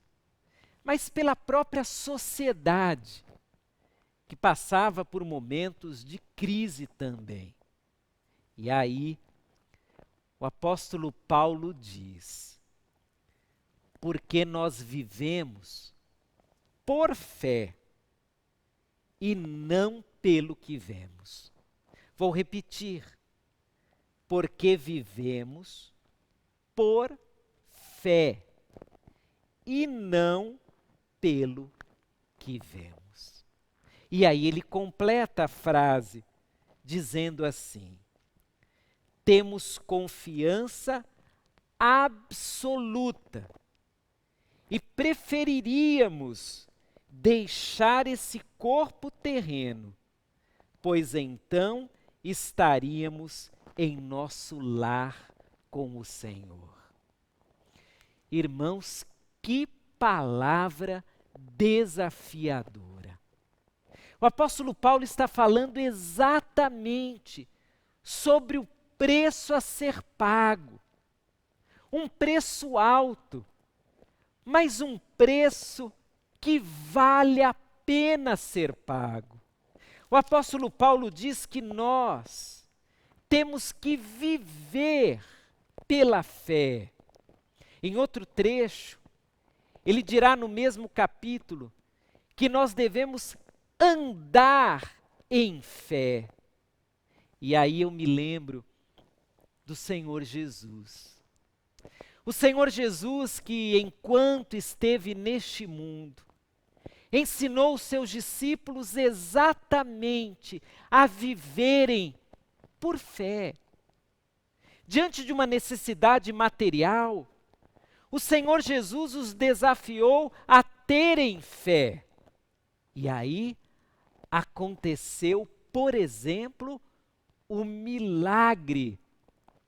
mas pela própria sociedade, que passava por momentos de crise também. E aí, o apóstolo Paulo diz: porque nós vivemos por fé e não pelo que vemos. Vou repetir. Porque vivemos por fé e não pelo que vemos. E aí ele completa a frase dizendo assim: temos confiança absoluta e preferiríamos deixar esse corpo terreno, pois então estaríamos em nosso lar com o Senhor. Irmãos, que palavra desafiadora. O apóstolo Paulo está falando exatamente sobre o preço a ser pago. Um preço alto, mas um preço que vale a pena ser pago. O apóstolo Paulo diz que nós temos que viver pela fé. Em outro trecho, ele dirá no mesmo capítulo que nós devemos andar em fé. E aí eu me lembro do Senhor Jesus. O Senhor Jesus que, enquanto esteve neste mundo, ensinou os seus discípulos exatamente a viverem por fé. Diante de uma necessidade material, o Senhor Jesus os desafiou a terem fé. E aí aconteceu, por exemplo, o milagre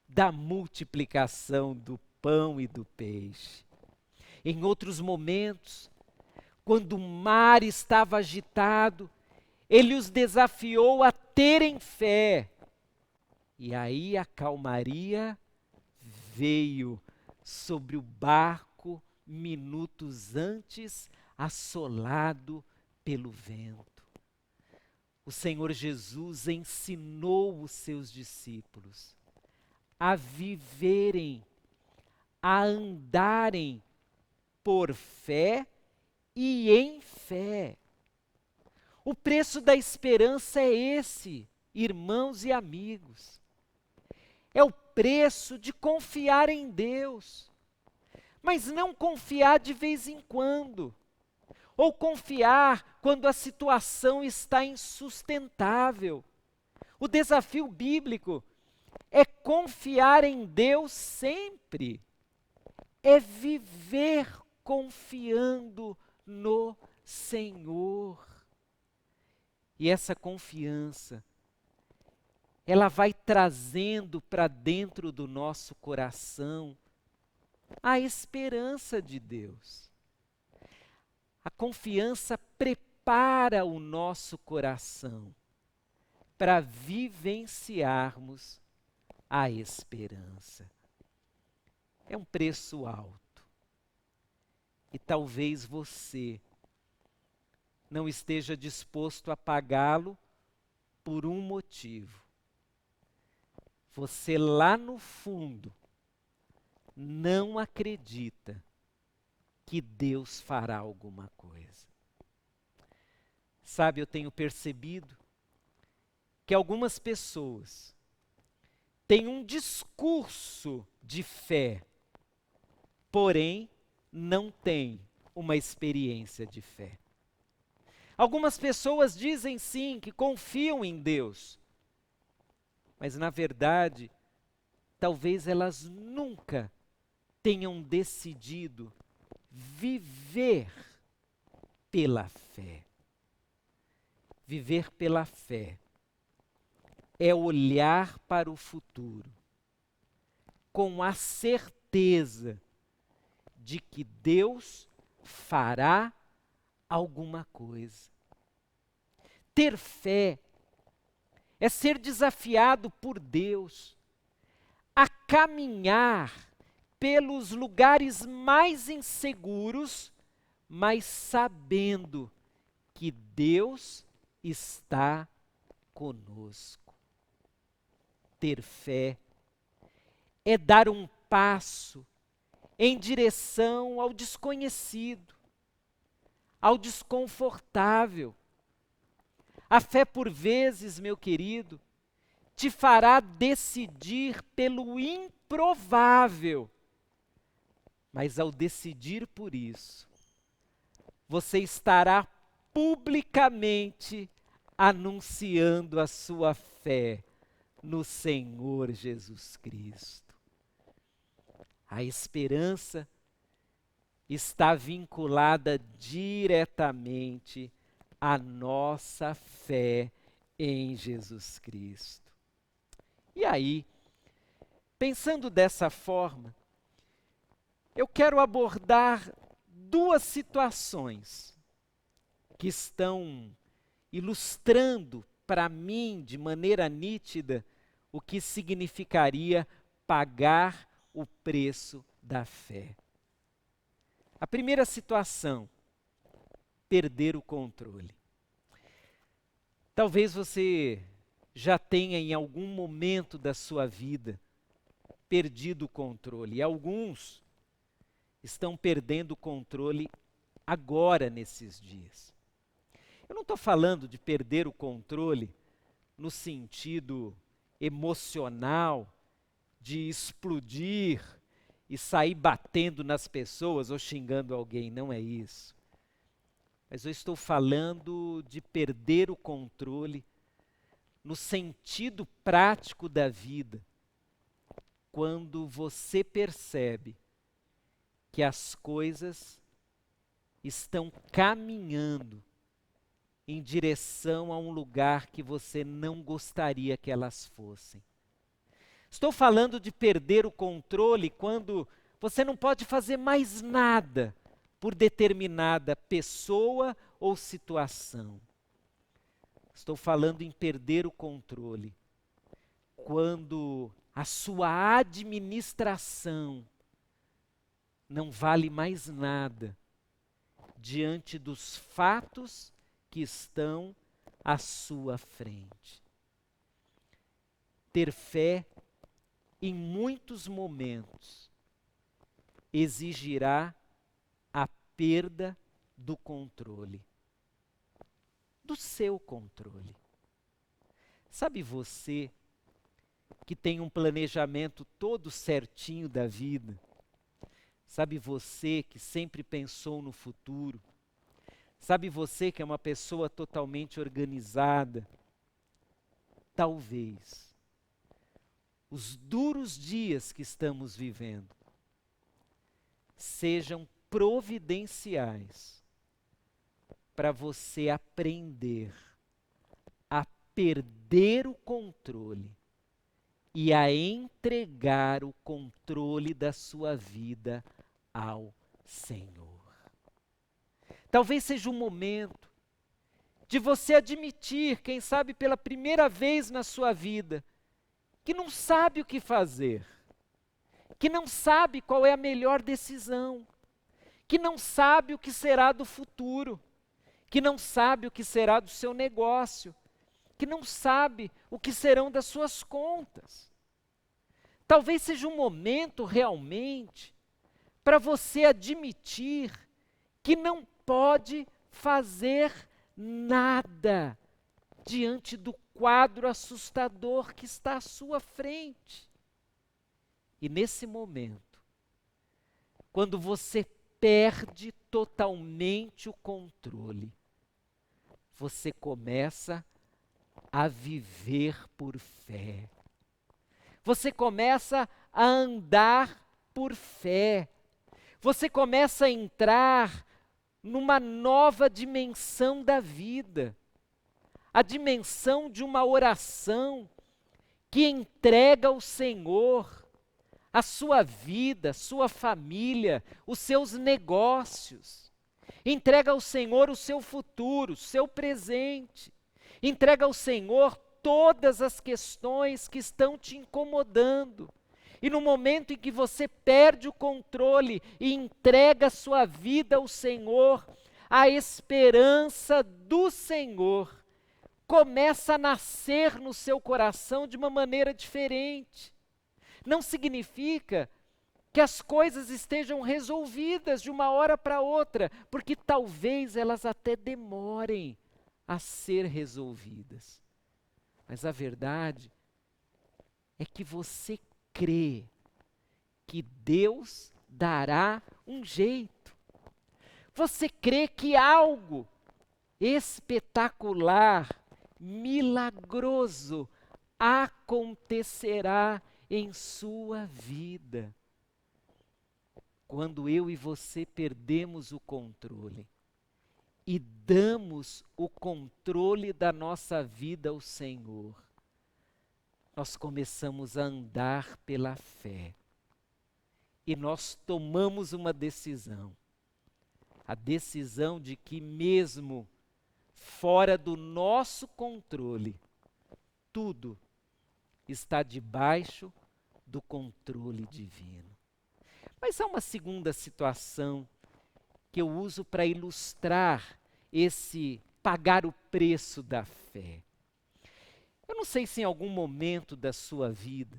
da multiplicação do pão e do peixe. Em outros momentos, quando o mar estava agitado, ele os desafiou a terem fé. E aí a calmaria veio sobre o barco minutos antes, assolado pelo vento. O Senhor Jesus ensinou os seus discípulos a viverem, a andarem por fé e em fé. O preço da esperança é esse, irmãos e amigos. É o preço de confiar em Deus, mas não confiar de vez em quando, ou confiar quando a situação está insustentável. O desafio bíblico é confiar em Deus sempre, é viver confiando no Senhor. E essa confiança, ela vai trazendo para dentro do nosso coração a esperança de Deus. A confiança prepara o nosso coração para vivenciarmos a esperança. É um preço alto. E talvez você não esteja disposto a pagá-lo por um motivo. Você lá no fundo não acredita que Deus fará alguma coisa. Sabe, eu tenho percebido que algumas pessoas têm um discurso de fé, porém não têm uma experiência de fé. Algumas pessoas dizem sim que confiam em Deus, mas na verdade, talvez elas nunca tenham decidido viver pela fé. Viver pela fé é olhar para o futuro com a certeza de que Deus fará alguma coisa. Ter fé é ser desafiado por Deus a caminhar pelos lugares mais inseguros, mas sabendo que Deus está conosco. Ter fé é dar um passo em direção ao desconhecido, ao desconfortável, A fé, por vezes, meu querido, te fará decidir pelo improvável. Mas ao decidir por isso, você estará publicamente anunciando a sua fé no Senhor Jesus Cristo. A esperança está vinculada diretamente à nossa fé em Jesus Cristo. E aí, pensando dessa forma, eu quero abordar duas situações que estão ilustrando para mim de maneira nítida o que significaria pagar o preço da fé. A primeira situação, perder o controle. Talvez você já tenha em algum momento da sua vida perdido o controle. E alguns estão perdendo o controle agora, nesses dias. Eu não estou falando de perder o controle no sentido emocional, de explodir e sair batendo nas pessoas ou xingando alguém, não é isso. Mas eu estou falando de perder o controle no sentido prático da vida, quando você percebe que as coisas estão caminhando em direção a um lugar que você não gostaria que elas fossem. Estou falando de perder o controle quando você não pode fazer mais nada por determinada pessoa ou situação. Estou falando em perder o controle quando a sua administração não vale mais nada diante dos fatos que estão à sua frente. Ter fé, em muitos momentos, exigirá a perda do controle, do seu controle. Sabe você que tem um planejamento todo certinho da vida? Sabe você que sempre pensou no futuro? Sabe você que é uma pessoa totalmente organizada? Talvez os duros dias que estamos vivendo sejam providenciais para você aprender a perder o controle e a entregar o controle da sua vida ao Senhor. Talvez seja um momento de você admitir, quem sabe pela primeira vez na sua vida, que não sabe o que fazer, que não sabe qual é a melhor decisão, que não sabe o que será do futuro, que não sabe o que será do seu negócio, que não sabe o que serão das suas contas. Talvez seja um momento realmente para você admitir que não pode fazer nada diante do quadro assustador que está à sua frente. E nesse momento, quando você perde totalmente o controle, você começa a viver por fé. Você começa a andar por fé. Você começa a entrar numa nova dimensão da vida. A dimensão de uma oração que entrega ao Senhor a sua vida, sua família, os seus negócios. Entrega ao Senhor o seu futuro, o seu presente. Entrega ao Senhor todas as questões que estão te incomodando. E no momento em que você perde o controle e entrega a sua vida ao Senhor, a esperança do Senhor começa a nascer no seu coração de uma maneira diferente. Não significa que as coisas estejam resolvidas de uma hora para outra, porque talvez elas até demorem a ser resolvidas. Mas a verdade é que você crê que Deus dará um jeito. Você crê que algo espetacular, milagroso acontecerá em sua vida. Quando eu e você perdemos o controle e damos o controle da nossa vida ao Senhor, nós começamos a andar pela fé. E nós tomamos uma decisão. A decisão de que mesmo fora do nosso controle, tudo está debaixo do controle divino. Mas há uma segunda situação que eu uso para ilustrar esse pagar o preço da fé. Eu não sei se em algum momento da sua vida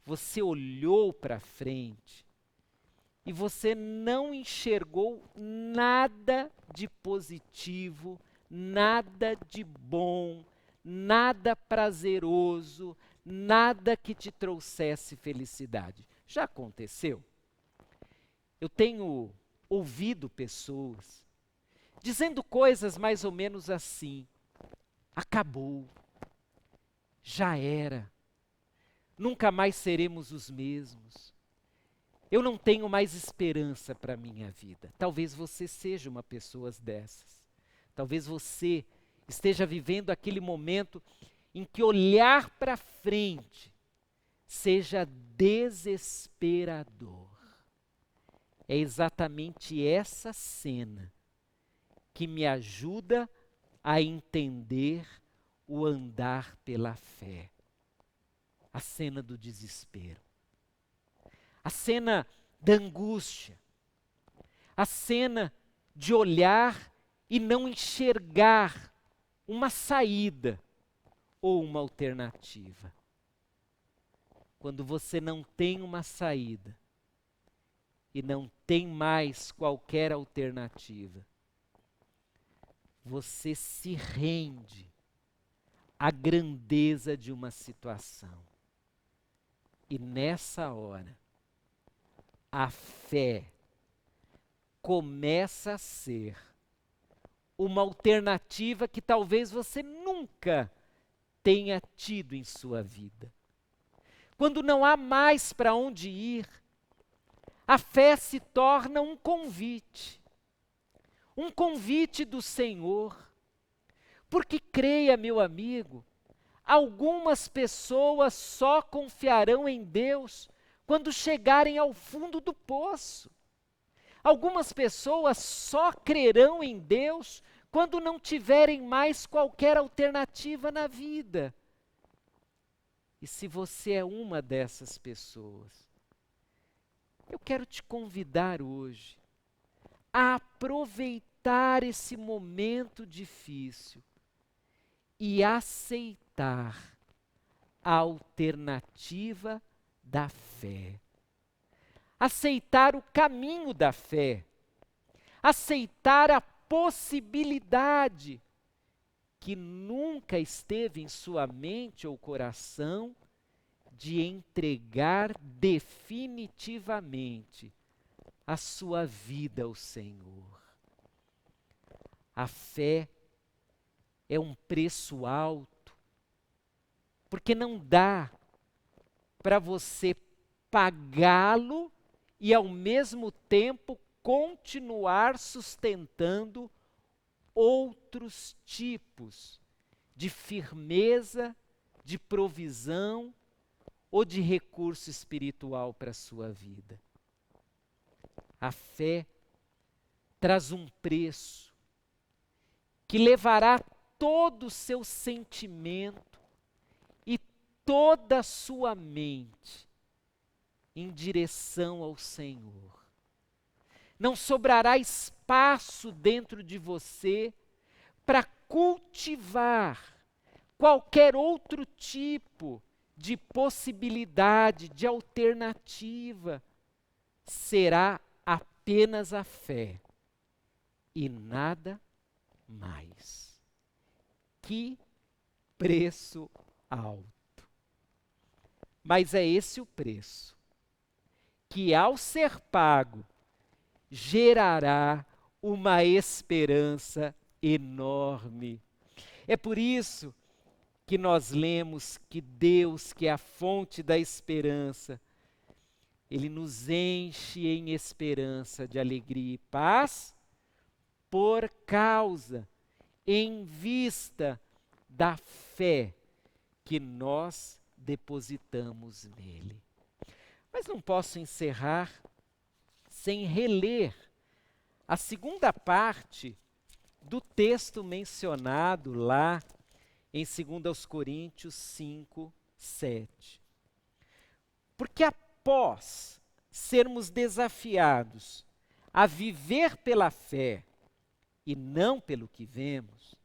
você olhou para frente e você não enxergou nada de positivo, nada de bom, nada prazeroso, nada que te trouxesse felicidade. Já aconteceu? Eu tenho ouvido pessoas dizendo coisas mais ou menos assim: acabou, já era, nunca mais seremos os mesmos, eu não tenho mais esperança para a minha vida. Talvez você seja uma pessoa dessas. Talvez você esteja vivendo aquele momento em que olhar para frente seja desesperador. É exatamente essa cena que me ajuda a entender o andar pela fé. A cena do desespero. A cena da angústia. A cena de olhar e não enxergar uma saída ou uma alternativa. Quando você não tem uma saída e não tem mais qualquer alternativa, você se rende à grandeza de uma situação. E nessa hora, a fé começa a ser uma alternativa que talvez você nunca tenha tido em sua vida. Quando não há mais para onde ir, a fé se torna um convite do Senhor. Porque creia, meu amigo, algumas pessoas só confiarão em Deus quando chegarem ao fundo do poço. Algumas pessoas só crerão em Deus quando não tiverem mais qualquer alternativa na vida. E se você é uma dessas pessoas, eu quero te convidar hoje a aproveitar esse momento difícil e aceitar a alternativa da fé. Aceitar o caminho da fé. Aceitar a possibilidade que nunca esteve em sua mente ou coração de entregar definitivamente a sua vida ao Senhor. A fé é um preço alto, porque não dá para você pagá-lo e ao mesmo tempo continuar sustentando outros tipos de firmeza, de provisão ou de recurso espiritual para a sua vida. A fé traz um preço que levará todo o seu sentimento e toda a sua mente em direção ao Senhor. Não sobrará espaço dentro de você para cultivar qualquer outro tipo de possibilidade, de alternativa. Será apenas a fé e nada mais. Que preço alto! Mas é esse o preço que, ao ser pago, gerará uma esperança enorme. É por isso que nós lemos que Deus, que é a fonte da esperança, Ele nos enche em esperança de alegria e paz por causa, em vista da fé que nós depositamos nele. Mas não posso encerrar sem reler a segunda parte do texto mencionado lá em 2 Coríntios 5, 7. Porque após sermos desafiados a viver pela fé e não pelo que vemos,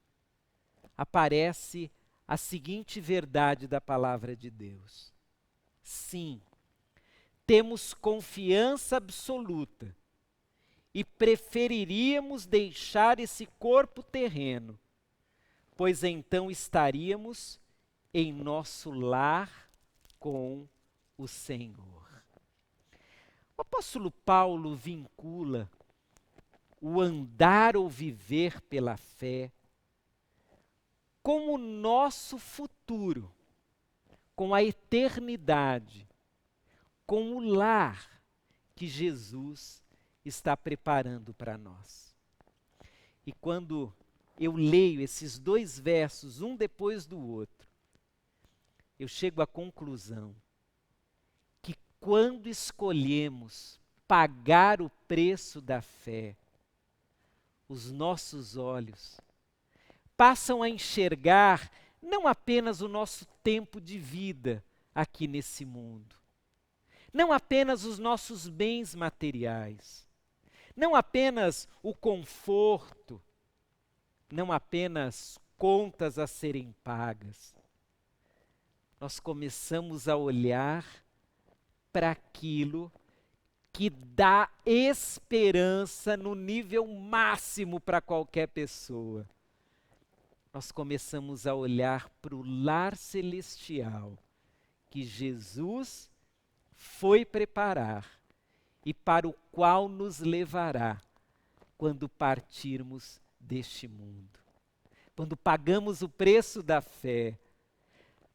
aparece a seguinte verdade da palavra de Deus. Sim, temos confiança absoluta e preferiríamos deixar esse corpo terreno, pois então estaríamos em nosso lar com o Senhor. O apóstolo Paulo vincula o andar ou viver pela fé com o nosso futuro, com a eternidade, com o lar que Jesus está preparando para nós. E quando eu leio esses dois versos, um depois do outro, eu chego à conclusão que quando escolhemos pagar o preço da fé, os nossos olhos passam a enxergar não apenas o nosso tempo de vida aqui nesse mundo, não apenas os nossos bens materiais, não apenas o conforto, não apenas contas a serem pagas. Nós começamos a olhar para aquilo que dá esperança no nível máximo para qualquer pessoa. Nós começamos a olhar para o lar celestial que Jesus foi preparar e para o qual nos levará quando partirmos deste mundo. Quando pagamos o preço da fé,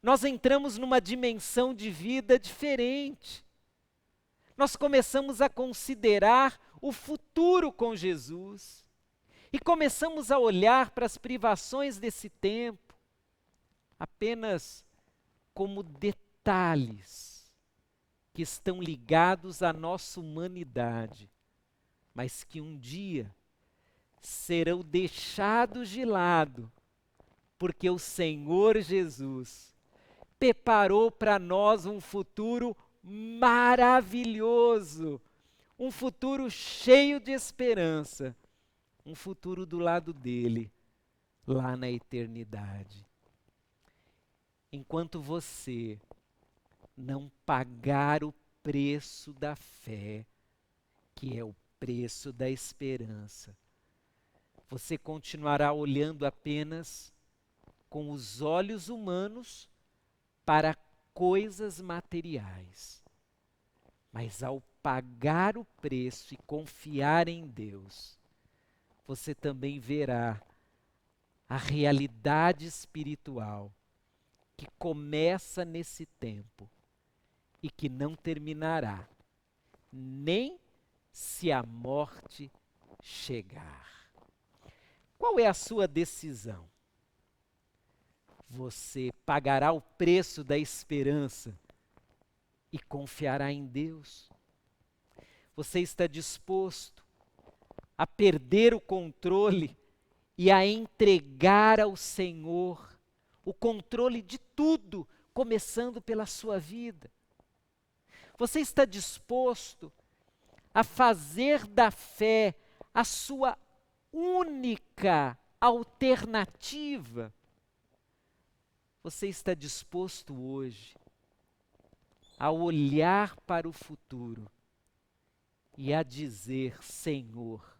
nós entramos numa dimensão de vida diferente. Nós começamos a considerar o futuro com Jesus e começamos a olhar para as privações desse tempo apenas como detalhes que estão ligados à nossa humanidade, mas que um dia serão deixados de lado, porque o Senhor Jesus preparou para nós um futuro maravilhoso, um futuro cheio de esperança, um futuro do lado dele, lá na eternidade. Enquanto você não pagar o preço da fé, que é o preço da esperança, você continuará olhando apenas com os olhos humanos para coisas materiais. Mas ao pagar o preço e confiar em Deus, você também verá a realidade espiritual que começa nesse tempo e que não terminará, nem se a morte chegar. Qual é a sua decisão? Você pagará o preço da esperança e confiará em Deus? Você está disposto a perder o controle e a entregar ao Senhor o controle de tudo, começando pela sua vida? Você está disposto a fazer da fé a sua única alternativa? Você está disposto hoje a olhar para o futuro e a dizer: Senhor,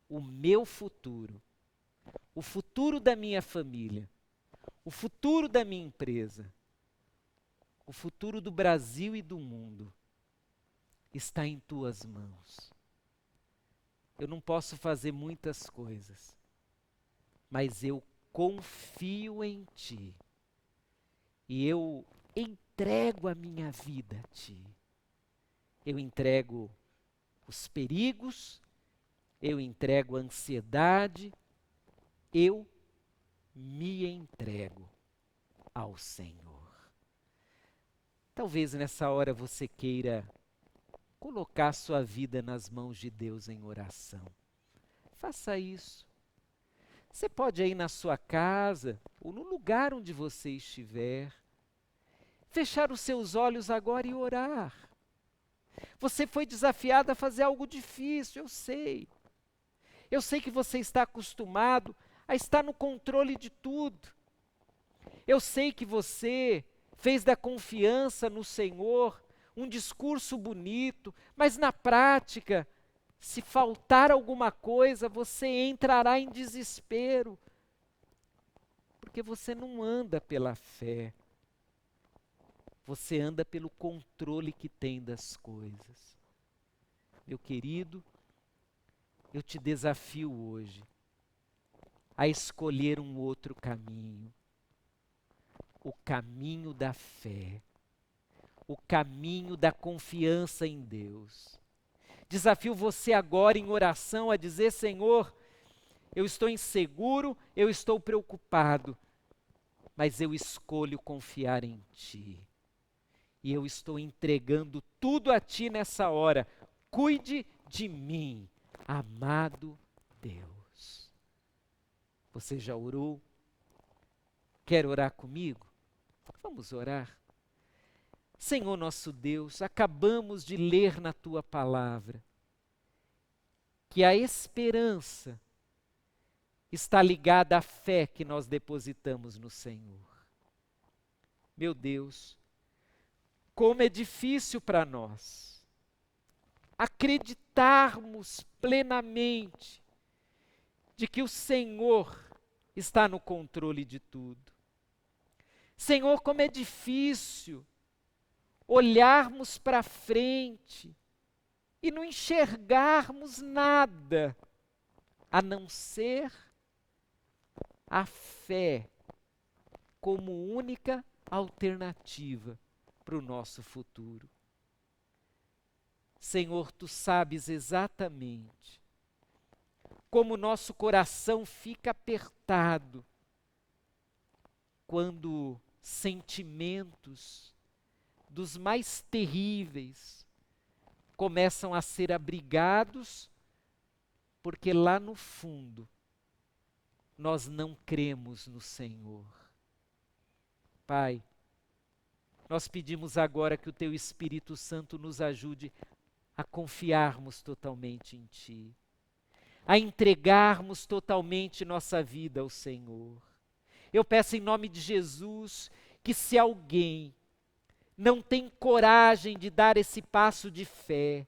o meu futuro, o futuro da minha família, o futuro da minha empresa, o futuro do Brasil e do mundo está em tuas mãos. Eu não posso fazer muitas coisas, mas eu confio em ti e eu entrego a minha vida a ti. Eu entrego os perigos, eu entrego a ansiedade, eu me entrego ao Senhor. Talvez nessa hora você queira colocar sua vida nas mãos de Deus em oração. Faça isso. Você pode ir na sua casa ou no lugar onde você estiver, fechar os seus olhos agora e orar. Você foi desafiado a fazer algo difícil, eu sei. Eu sei que você está acostumado a estar no controle de tudo. Eu sei que você fez da confiança no Senhor um discurso bonito, mas na prática, se faltar alguma coisa, você entrará em desespero, porque você não anda pela fé, você anda pelo controle que tem das coisas. Meu querido, eu te desafio hoje a escolher um outro caminho, o caminho da fé, o caminho da confiança em Deus. Desafio você agora em oração a dizer: Senhor, eu estou inseguro, eu estou preocupado, mas eu escolho confiar em Ti. E eu estou entregando tudo a Ti nessa hora. Cuide de mim, amado Deus. Você já orou? Quer orar comigo? Vamos orar. Senhor nosso Deus, acabamos de ler na Tua palavra que a esperança está ligada à fé que nós depositamos no Senhor. Meu Deus, como é difícil para nós acreditarmos plenamente de que o Senhor está no controle de tudo. Senhor, como é difícil olharmos para frente e não enxergarmos nada, a não ser a fé como única alternativa para o nosso futuro. Senhor, Tu sabes exatamente como o nosso coração fica apertado quando sentimentos dos mais terríveis começam a ser abrigados, porque lá no fundo nós não cremos no Senhor. Pai, nós pedimos agora que o Teu Espírito Santo nos ajude a confiarmos totalmente em Ti, a entregarmos totalmente nossa vida ao Senhor. Eu peço em nome de Jesus que, se alguém não tem coragem de dar esse passo de fé,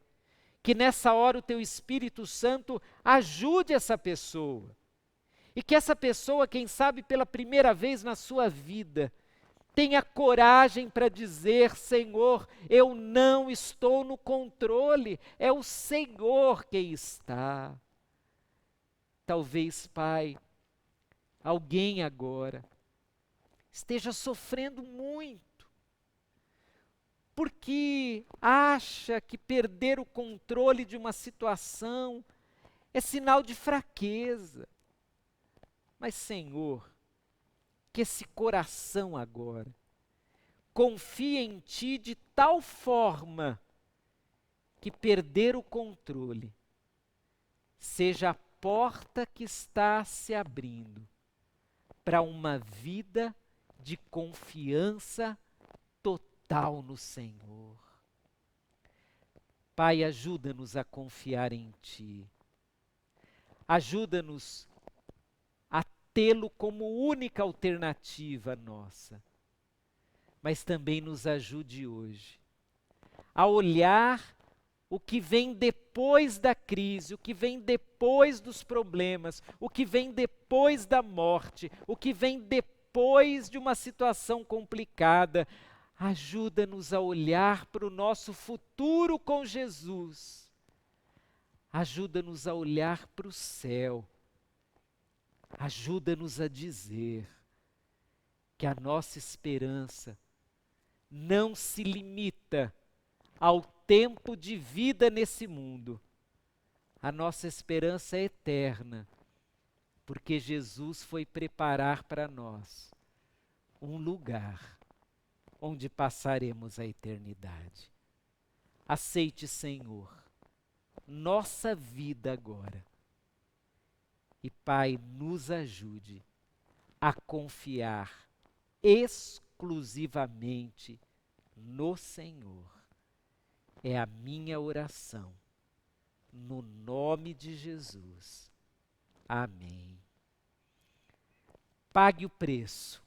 que nessa hora o Teu Espírito Santo ajude essa pessoa. E que essa pessoa, quem sabe pela primeira vez na sua vida, tenha coragem para dizer: Senhor, eu não estou no controle, é o Senhor quem está. Talvez, Pai, alguém agora esteja sofrendo muito, porque acha que perder o controle de uma situação é sinal de fraqueza. Mas, Senhor, que esse coração agora confie em Ti de tal forma que perder o controle seja a porta que está se abrindo para uma vida de confiança total no Senhor. Pai, ajuda-nos a confiar em Ti. Ajuda-nos a tê-lo como única alternativa nossa. Mas também nos ajude hoje a olhar o que vem depois da crise, o que vem depois dos problemas, o que vem depois da morte, o que vem depois de uma situação complicada. Ajuda-nos a olhar para o nosso futuro com Jesus. Ajuda-nos a olhar para o céu. Ajuda-nos a dizer que a nossa esperança não se limita ao tempo de vida nesse mundo. A nossa esperança é eterna, porque Jesus foi preparar para nós um lugar onde passaremos a eternidade. Aceite, Senhor, nossa vida agora. E, Pai, nos ajude a confiar exclusivamente no Senhor. É a minha oração, no nome de Jesus. Amém. Pague o preço.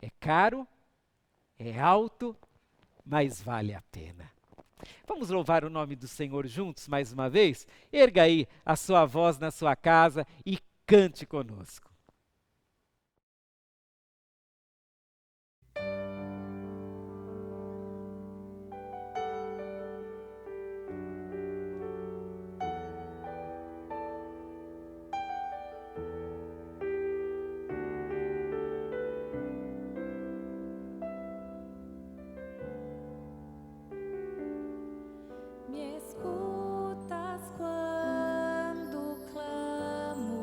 É caro, é alto, mas vale a pena. Vamos louvar o nome do Senhor juntos mais uma vez? Erga aí a sua voz na sua casa e cante conosco. Me escutas quando clamo,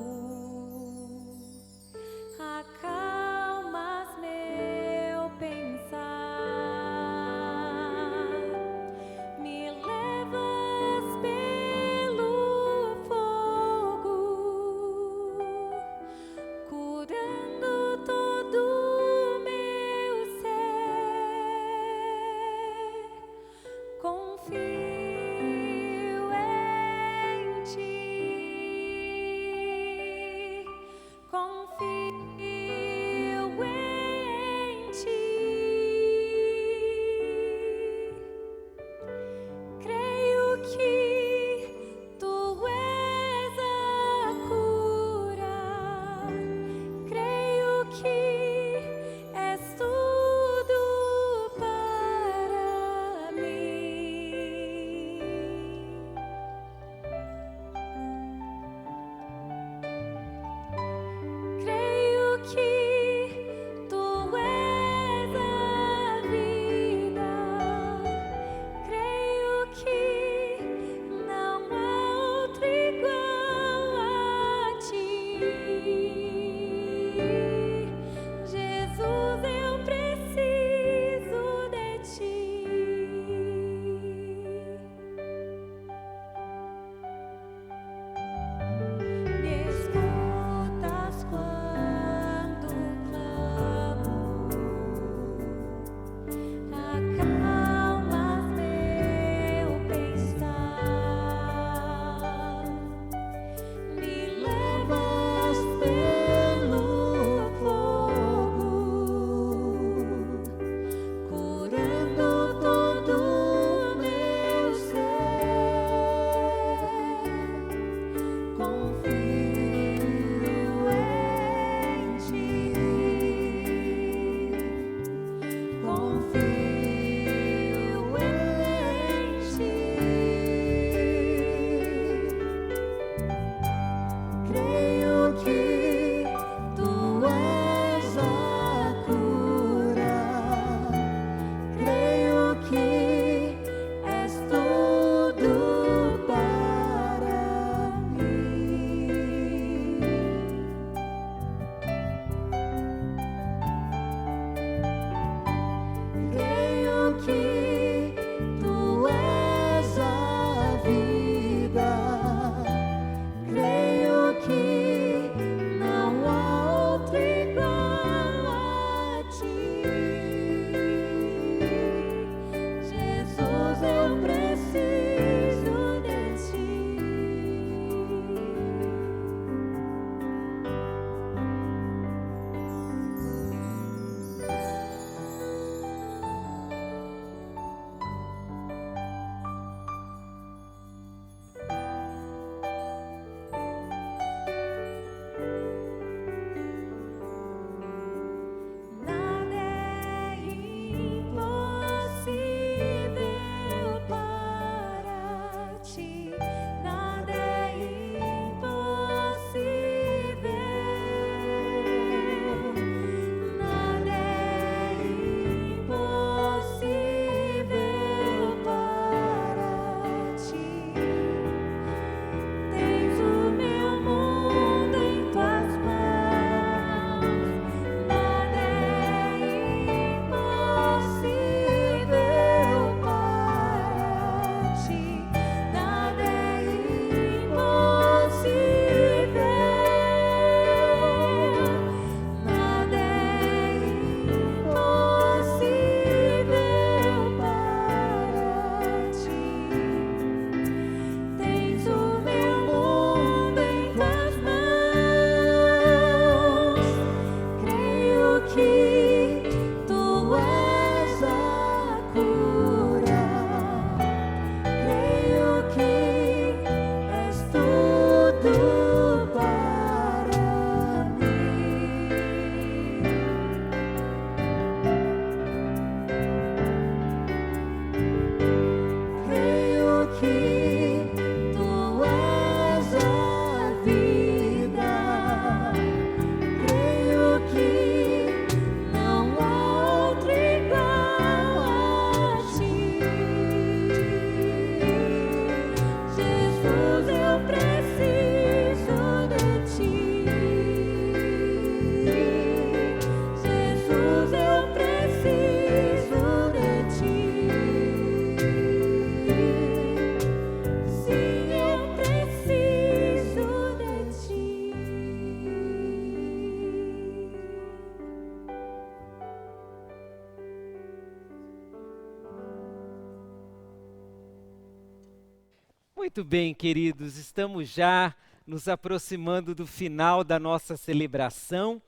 Muito bem, queridos, estamos já nos aproximando do final da nossa celebração,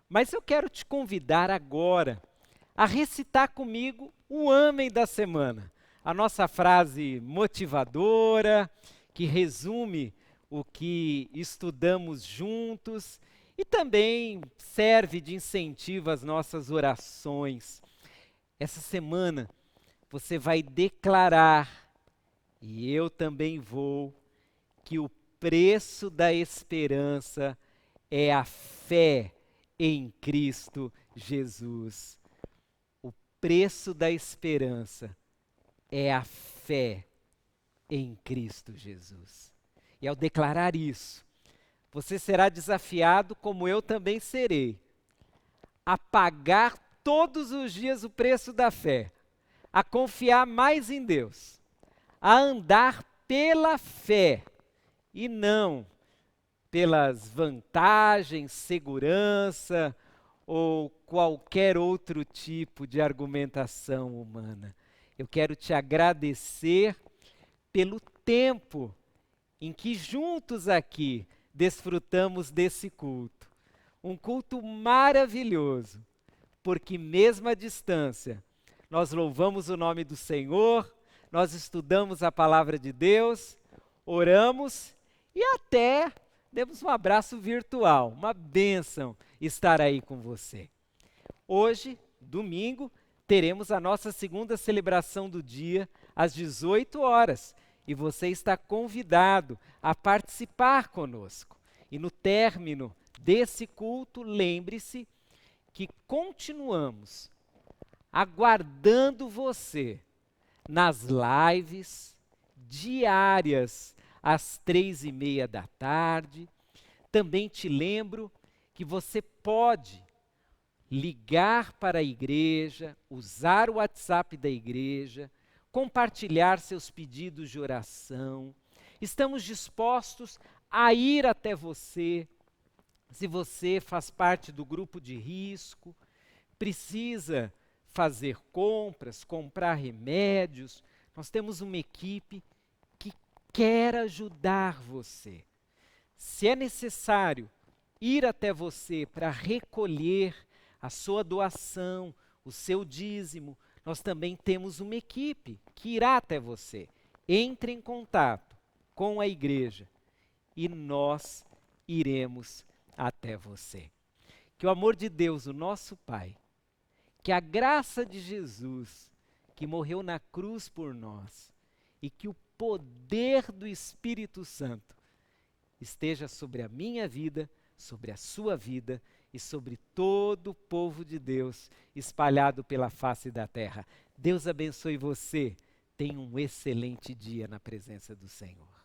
mas eu quero te convidar agora a recitar comigo o Amém da semana, a nossa frase motivadora, que resume o que estudamos juntos e também serve de incentivo às nossas orações. Essa semana você vai declarar, e eu também vou, que o preço da esperança é a fé em Cristo Jesus. O preço da esperança é a fé em Cristo Jesus. E ao declarar isso, você será desafiado, como eu também serei, a pagar todos os dias o preço da fé, a confiar mais em Deus, a andar pela fé e não pelas vantagens, segurança ou qualquer outro tipo de argumentação humana. Eu quero te agradecer pelo tempo em que juntos aqui desfrutamos desse culto. Um culto maravilhoso, porque mesmo à distância, nós louvamos o nome do Senhor, nós estudamos a palavra de Deus, oramos e até demos um abraço virtual, uma bênção estar aí com você. Hoje, domingo, teremos a nossa segunda celebração do dia, às 18 horas, e você está convidado a participar conosco. E no término desse culto, lembre-se que continuamos aguardando você nas lives diárias às 3:30 da tarde. Também te lembro que você pode ligar para a igreja, usar o WhatsApp da igreja, compartilhar seus pedidos de oração. Estamos dispostos a ir até você. Se você faz parte do grupo de risco, precisa fazer compras, comprar remédios, nós temos uma equipe que quer ajudar você. Se é necessário ir até você para recolher a sua doação, o seu dízimo, nós também temos uma equipe que irá até você. Entre em contato com a igreja e nós iremos até você. Que o amor de Deus, o nosso Pai, que a graça de Jesus, que morreu na cruz por nós, e que o poder do Espírito Santo esteja sobre a minha vida, sobre a sua vida e sobre todo o povo de Deus espalhado pela face da terra. Deus abençoe você. Tenha um excelente dia na presença do Senhor.